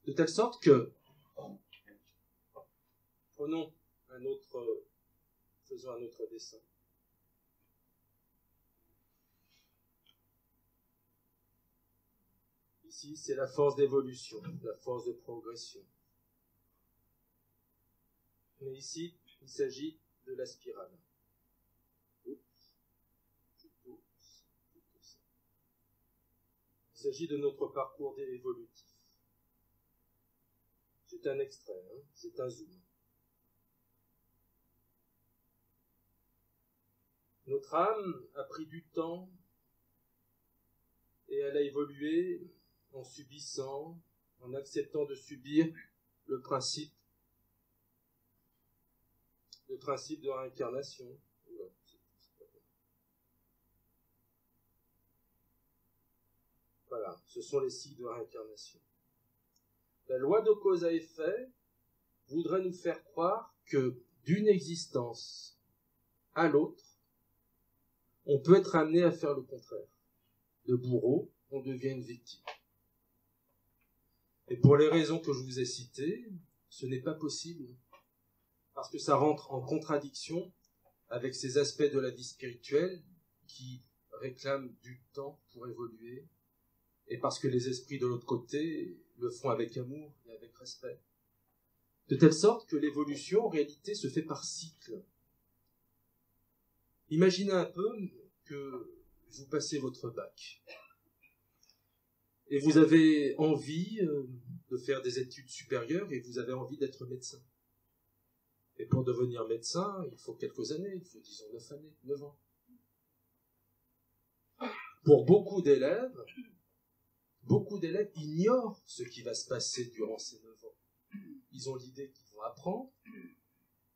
De telle sorte que, faisons un autre dessin. Ici, c'est la force d'évolution, la force de progression. Mais ici, il s'agit de la spirale. Il s'agit de notre parcours évolutif. C'est un extrait, c'est un zoom. Notre âme a pris du temps et elle a évolué en subissant, en acceptant de subir le principe de réincarnation. Voilà, ce sont les cycles de réincarnation. La loi de cause à effet voudrait nous faire croire que d'une existence à l'autre, on peut être amené à faire le contraire. De bourreau, on devient une victime. Et pour les raisons que je vous ai citées, ce n'est pas possible. Parce que ça rentre en contradiction avec ces aspects de la vie spirituelle qui réclament du temps pour évoluer, et parce que les esprits de l'autre côté le font avec amour et avec respect. De telle sorte que l'évolution, en réalité, se fait par cycle. Imaginez un peu que vous passez votre bac. et vous avez envie de faire des études supérieures et vous avez envie d'être médecin. Et pour devenir médecin, il faut quelques années, il faut disons 9 années, 9 ans. Pour beaucoup d'élèves ignorent ce qui va se passer durant ces 9 ans. Ils ont l'idée qu'ils vont apprendre,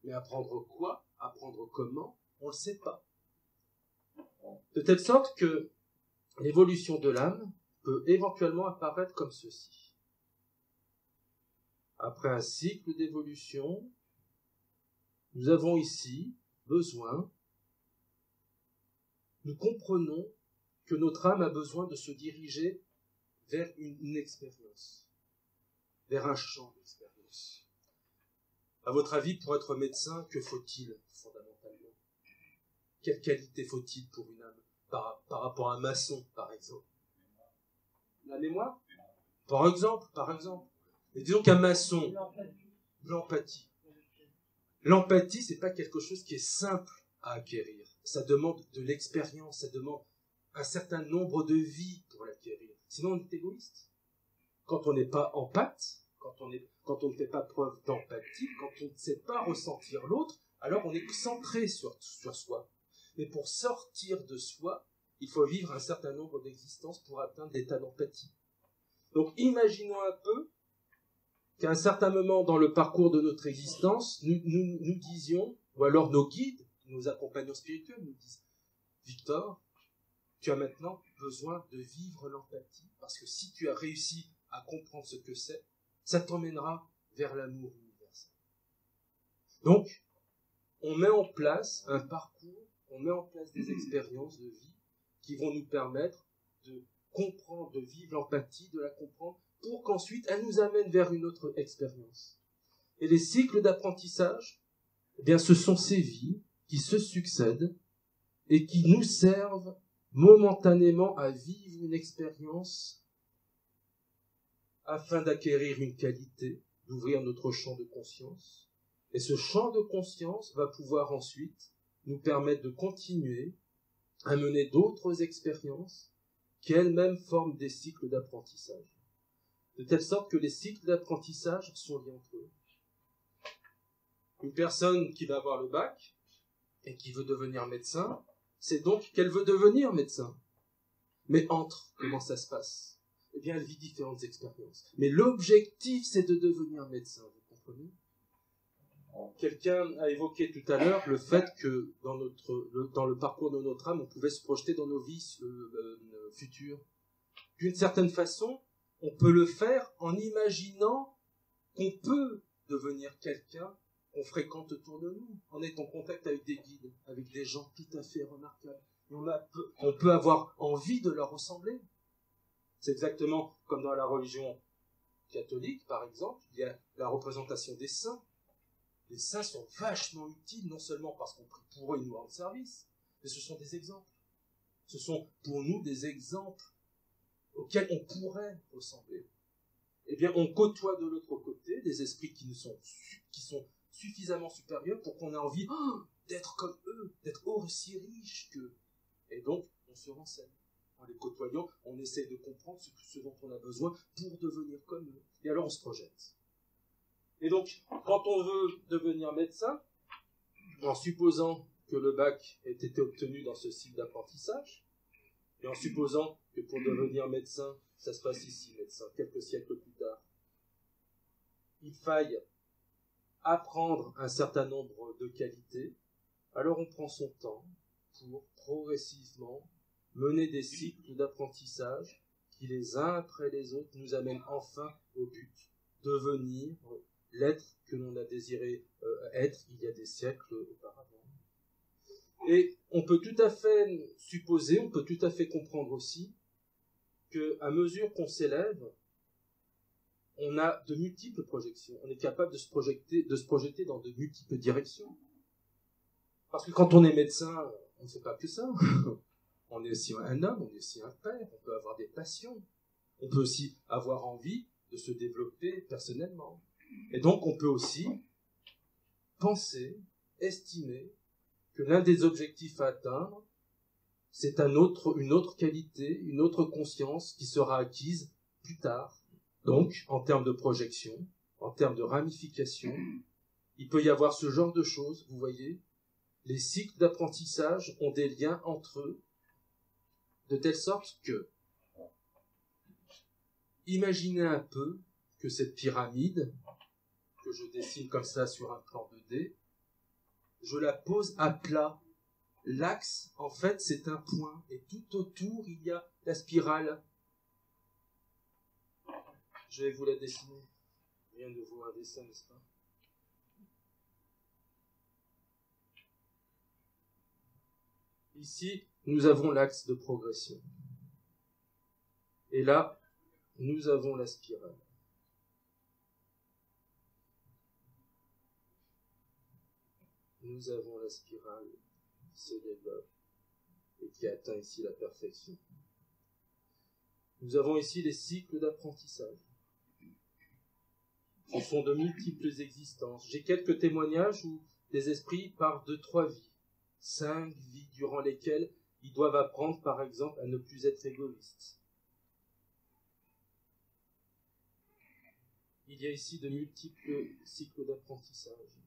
mais apprendre quoi? Apprendre comment? On ne le sait pas. De telle sorte que l'évolution de l'âme peut éventuellement apparaître comme ceci. Après un cycle d'évolution, nous avons ici besoin, nous comprenons que notre âme a besoin de se diriger vers une expérience, vers un champ d'expérience. À votre avis, pour être médecin, que faut-il fondamentalement? Quelle qualité faut-il pour une âme par rapport à un maçon, par exemple? La mémoire? Par exemple. Et disons qu'un maçon, l'empathie. L'empathie, c'est pas quelque chose qui est simple à acquérir. Ça demande de l'expérience, ça demande un certain nombre de vies pour l'acquérir. Sinon, on est égoïste. Quand on n'est pas empathe, quand on ne fait pas preuve d'empathie, quand on ne sait pas ressentir l'autre, alors on est centré sur soi. Mais pour sortir de soi, il faut vivre un certain nombre d'existences pour atteindre l'état d'empathie. Donc, imaginons un peu qu'à un certain moment dans le parcours de notre existence, nous disions, ou alors nos guides, nos accompagnants spirituels nous disent, Victor, tu as maintenant besoin de vivre l'empathie, parce que si tu as réussi à comprendre ce que c'est, ça t'emmènera vers l'amour universel. Donc, on met en place un parcours, on met en place des expériences de vie qui vont nous permettre de comprendre, de vivre l'empathie, de la comprendre, pour qu'ensuite elle nous amène vers une autre expérience. Et les cycles d'apprentissage, eh bien, ce sont ces vies qui se succèdent et qui nous servent momentanément à vivre une expérience afin d'acquérir une qualité, d'ouvrir notre champ de conscience. Et ce champ de conscience va pouvoir ensuite nous permettre de continuer à mener d'autres expériences qui elles-mêmes forment des cycles d'apprentissage. De telle sorte que les cycles d'apprentissage sont liés entre eux. Une personne qui va avoir le bac et qui veut devenir médecin, c'est donc qu'elle veut devenir médecin. Mais comment ça se passe? Eh bien, elle vit différentes expériences. Mais l'objectif, c'est de devenir médecin, vous comprenez? Quelqu'un a évoqué tout à l'heure le fait que dans le parcours de notre âme, on pouvait se projeter dans nos vies futures. D'une certaine façon, on peut le faire en imaginant qu'on peut devenir quelqu'un qu'on fréquente autour de nous, en étant en contact avec des guides, avec des gens tout à fait remarquables. Et on peut avoir envie de leur ressembler. C'est exactement comme dans la religion catholique, par exemple, il y a la représentation des saints. Les saints sont vachement utiles, non seulement parce qu'on prie pour eux et nous rendent service, mais ce sont des exemples. Ce sont pour nous des exemples auxquels on pourrait ressembler. Eh bien, on côtoie de l'autre côté des esprits qui sont suffisamment supérieurs pour qu'on ait envie d'être comme eux, d'être aussi riches qu'eux. Et donc, on se renseigne. En les côtoyant, on essaie de comprendre ce dont on a besoin pour devenir comme eux. Et alors, on se projette. Et donc, quand on veut devenir médecin, en supposant que le bac ait été obtenu dans ce cycle d'apprentissage, et en supposant que pour devenir médecin, ça se passe ici, médecin, quelques siècles plus tard, il faille apprendre un certain nombre de qualités, alors on prend son temps pour progressivement mener des cycles d'apprentissage qui, les uns après les autres, nous amènent enfin au but, devenir l'être que l'on a désiré être il y a des siècles auparavant. Et on peut tout à fait supposer, on peut tout à fait comprendre aussi qu'à mesure qu'on s'élève, on a de multiples projections. On est capable de se projeter dans de multiples directions. Parce que quand on est médecin, on ne fait pas que ça. On est aussi un homme, on est aussi un père, on peut avoir des passions. On peut aussi avoir envie de se développer personnellement. Et donc on peut aussi penser, estimer que l'un des objectifs à atteindre, c'est une autre qualité, une autre conscience qui sera acquise plus tard. Donc, en termes de projection, en termes de ramification, il peut y avoir ce genre de choses, vous voyez. Les cycles d'apprentissage ont des liens entre eux, de telle sorte que, imaginez un peu que cette pyramide, que je dessine comme ça sur un plan 2D, je la pose à plat. L'axe, en fait, c'est un point, et tout autour, il y a la spirale. Je vais vous la dessiner. Rien de vous un dessin, n'est-ce pas? Ici, nous avons l'axe de progression. Et là, nous avons la spirale. Nous avons la spirale qui se développe et qui atteint ici la perfection. Nous avons ici les cycles d'apprentissage. Ce sont de multiples existences. J'ai quelques témoignages où des esprits parlent de 3 vies, 5 vies durant lesquelles ils doivent apprendre, par exemple, à ne plus être égoïstes. Il y a ici de multiples cycles d'apprentissage.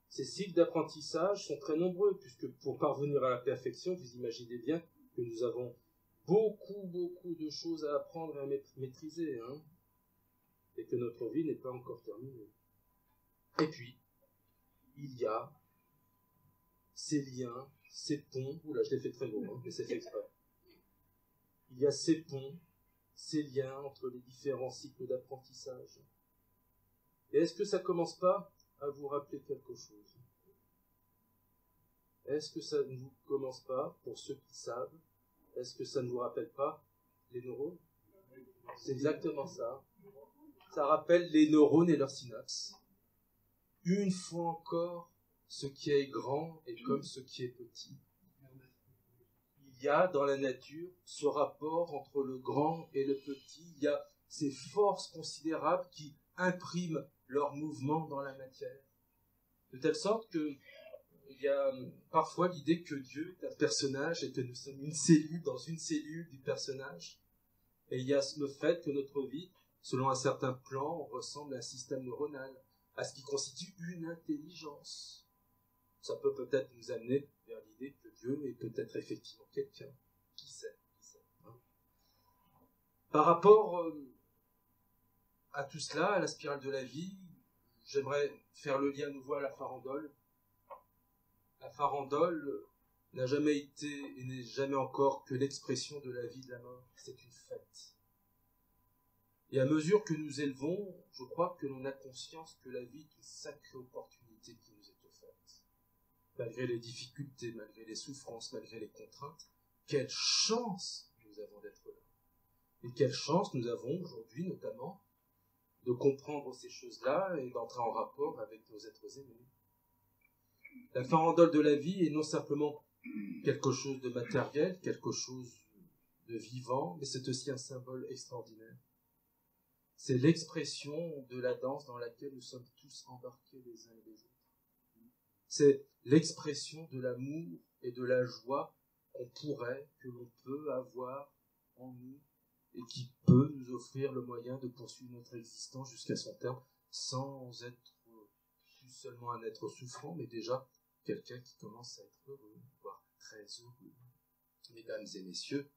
Ces cycles d'apprentissage sont très nombreux, puisque pour parvenir à la perfection, vous imaginez bien que nous avons beaucoup de choses à apprendre et à maîtriser, hein, et que notre vie n'est pas encore terminée. Et puis, il y a ces liens, ces ponts, oula, je l'ai fait très gros, hein, mais c'est fait exprès. Il y a ces ponts, ces liens entre les différents cycles d'apprentissage. Et est-ce que ça ne commence pas à vous rappeler quelque chose? Est-ce que ça ne vous commence pas, pour ceux qui savent, est-ce que ça ne vous rappelle pas les neurones? C'est exactement ça. Ça rappelle les neurones et leurs synapses. Une fois encore, ce qui est grand est comme ce qui est petit. Il y a dans la nature ce rapport entre le grand et le petit. Il y a ces forces considérables qui impriment leur mouvement dans la matière. De telle sorte que il y a parfois l'idée que Dieu est un personnage et que nous sommes une cellule dans une cellule du personnage. Et il y a le fait que notre vie, selon un certain plan, ressemble à un système neuronal, à ce qui constitue une intelligence. Ça peut peut-être nous amener vers l'idée que Dieu est peut-être effectivement quelqu'un. Qui sait, hein. Par rapport à tout cela, à la spirale de la vie, j'aimerais faire le lien à nouveau à la farandole. La farandole n'a jamais été et n'est jamais encore que l'expression de la vie et de la mort. C'est une fête. Et à mesure que nous élevons, je crois que l'on a conscience que la vie est une sacrée opportunité qui nous est offerte. Malgré les difficultés, malgré les souffrances, malgré les contraintes, quelle chance nous avons d'être là. Et quelle chance nous avons aujourd'hui, notamment, de comprendre ces choses-là et d'entrer en rapport avec nos êtres aimés. La farandole de la vie est non simplement quelque chose de matériel, quelque chose de vivant, mais c'est aussi un symbole extraordinaire. C'est l'expression de la danse dans laquelle nous sommes tous embarqués les uns et les autres. C'est l'expression de l'amour et de la joie que l'on peut avoir en nous et qui peut nous offrir le moyen de poursuivre notre existence jusqu'à son terme sans être plus seulement un être souffrant, mais déjà quelqu'un qui commence à être heureux, voire très heureux. Mesdames et messieurs,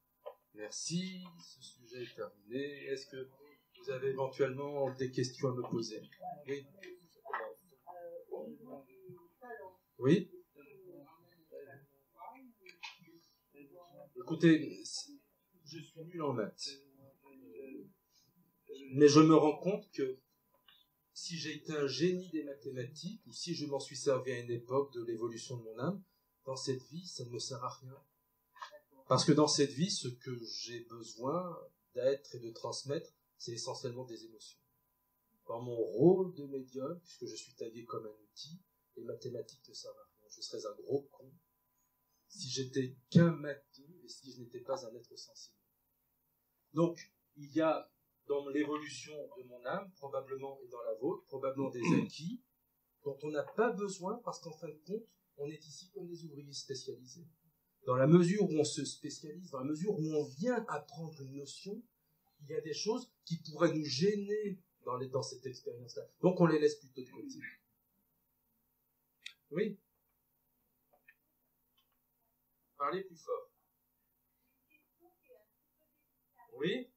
merci, ce sujet est terminé. Est-ce que vous avez éventuellement des questions à me poser? Oui. Oui. Écoutez, je suis nul en maths, mais je me rends compte que si j'ai été un génie des mathématiques, ou si je m'en suis servi à une époque de l'évolution de mon âme, dans cette vie, ça ne me sert à rien. Parce que dans cette vie, ce que j'ai besoin d'être et de transmettre, c'est essentiellement des émotions. Dans mon rôle de médium, puisque je suis taillé comme un outil, les mathématiques ne servent à rien. Je serais un gros con si j'étais qu'un matheux et si je n'étais pas un être sensible. Donc, il y a dans l'évolution de mon âme, probablement et dans la vôtre, probablement des acquis dont on n'a pas besoin parce qu'en fin de compte, on est ici comme des ouvriers spécialisés. dans la mesure où on se spécialise, dans la mesure où on vient apprendre une notion, il y a des choses qui pourraient nous gêner dans cette expérience-là. Donc on les laisse plutôt de côté. Oui. Parlez plus fort. Oui.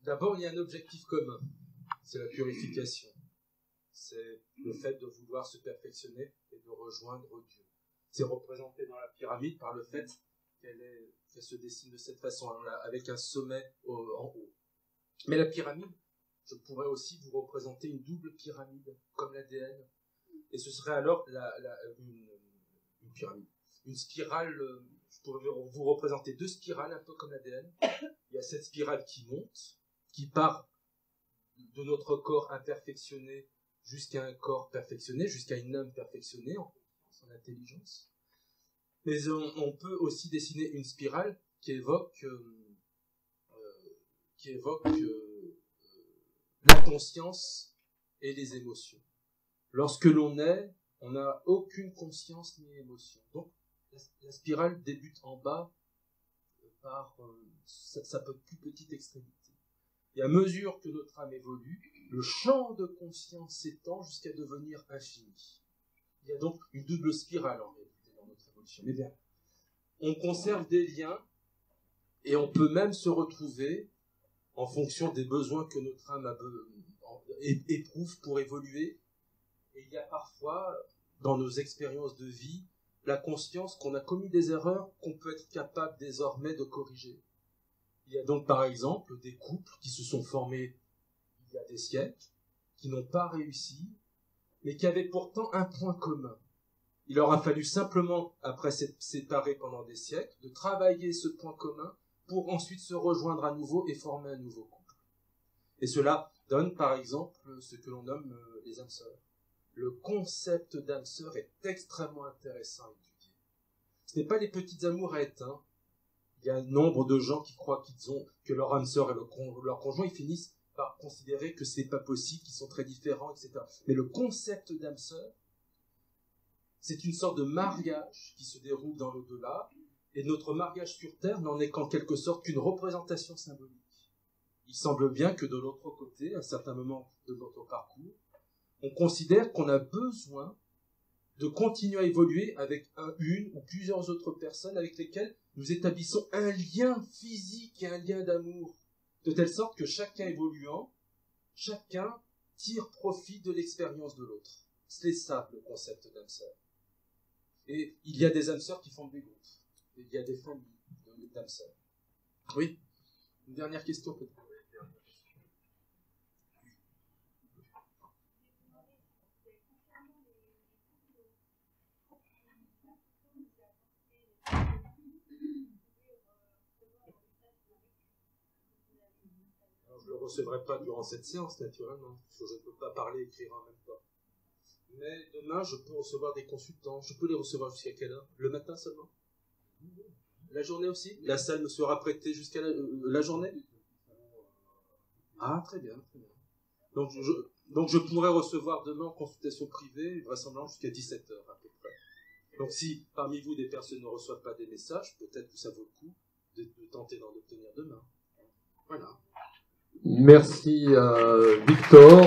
D'abord, il y a un objectif commun, c'est la purification. C'est le fait de vouloir se perfectionner et de rejoindre Dieu. C'est représenté dans la pyramide par le fait qu'elle se dessine de cette façon-là, avec un sommet en haut. Mais la pyramide, je pourrais aussi vous représenter une double pyramide, comme l'ADN. Et ce serait alors une pyramide. Une spirale, je pourrais vous représenter deux spirales, un peu comme l'ADN. Il y a cette spirale qui monte, qui part de notre corps imperfectionné jusqu'à un corps perfectionné, jusqu'à une âme perfectionnée, en son intelligence. Mais on peut aussi dessiner une spirale qui évoque la conscience et les émotions. Lorsque l'on est, on n'a aucune conscience ni émotion. Donc, la spirale débute en bas par sa plus petite extrémité. Et à mesure que notre âme évolue, le champ de conscience s'étend jusqu'à devenir infini. Il y a donc une double spirale en réalité dans notre évolution. Mais bien, on conserve des liens et on peut même se retrouver en fonction des besoins que notre âme éprouve pour évoluer. Et il y a parfois, dans nos expériences de vie, la conscience qu'on a commis des erreurs qu'on peut être capable désormais de corriger. Il y a donc par exemple des couples qui se sont formés il y a des siècles, qui n'ont pas réussi, mais qui avaient pourtant un point commun. Il leur a fallu simplement, après s'être séparés pendant des siècles, de travailler ce point commun pour ensuite se rejoindre à nouveau et former un nouveau couple. Et cela donne par exemple ce que l'on nomme les âmes sœurs. Le concept d'âme sœur est extrêmement intéressant à étudier. Ce n'est pas les petites amourettes, hein. Il y a un nombre de gens qui croient que leur âme sœur et leur conjoint, ils finissent par considérer que c'est pas possible, qu'ils sont très différents, etc. Mais le concept d'âme sœur, c'est une sorte de mariage qui se déroule dans l'au-delà, et notre mariage sur Terre n'en est qu'en quelque sorte qu'une représentation symbolique. Il semble bien que de l'autre côté, à un certain moment de notre parcours, on considère qu'on a besoin de continuer à évoluer avec une ou plusieurs autres personnes avec lesquelles nous établissons un lien physique et un lien d'amour, de telle sorte que chacun évoluant, chacun tire profit de l'expérience de l'autre. C'est ça le concept d'âme sœur. Et il y a des âmes sœurs qui font des groupes. Et il y a des familles d'âmes sœurs. Oui, une dernière question peut-être. Je ne le recevrai pas durant cette séance, naturellement, parce que je ne peux pas parler et écrire en même temps. Mais demain, je peux recevoir des consultants. Je peux les recevoir jusqu'à quelle heure? Le matin seulement? La journée aussi? La salle me sera prêtée jusqu'à la journée? Ah, très bien, très bien. Donc je pourrais recevoir demain en consultation privée, vraisemblablement jusqu'à 17h à peu près. Donc si parmi vous des personnes ne reçoivent pas des messages, peut-être que ça vaut le coup de tenter d'en obtenir demain. Voilà. Merci Victor.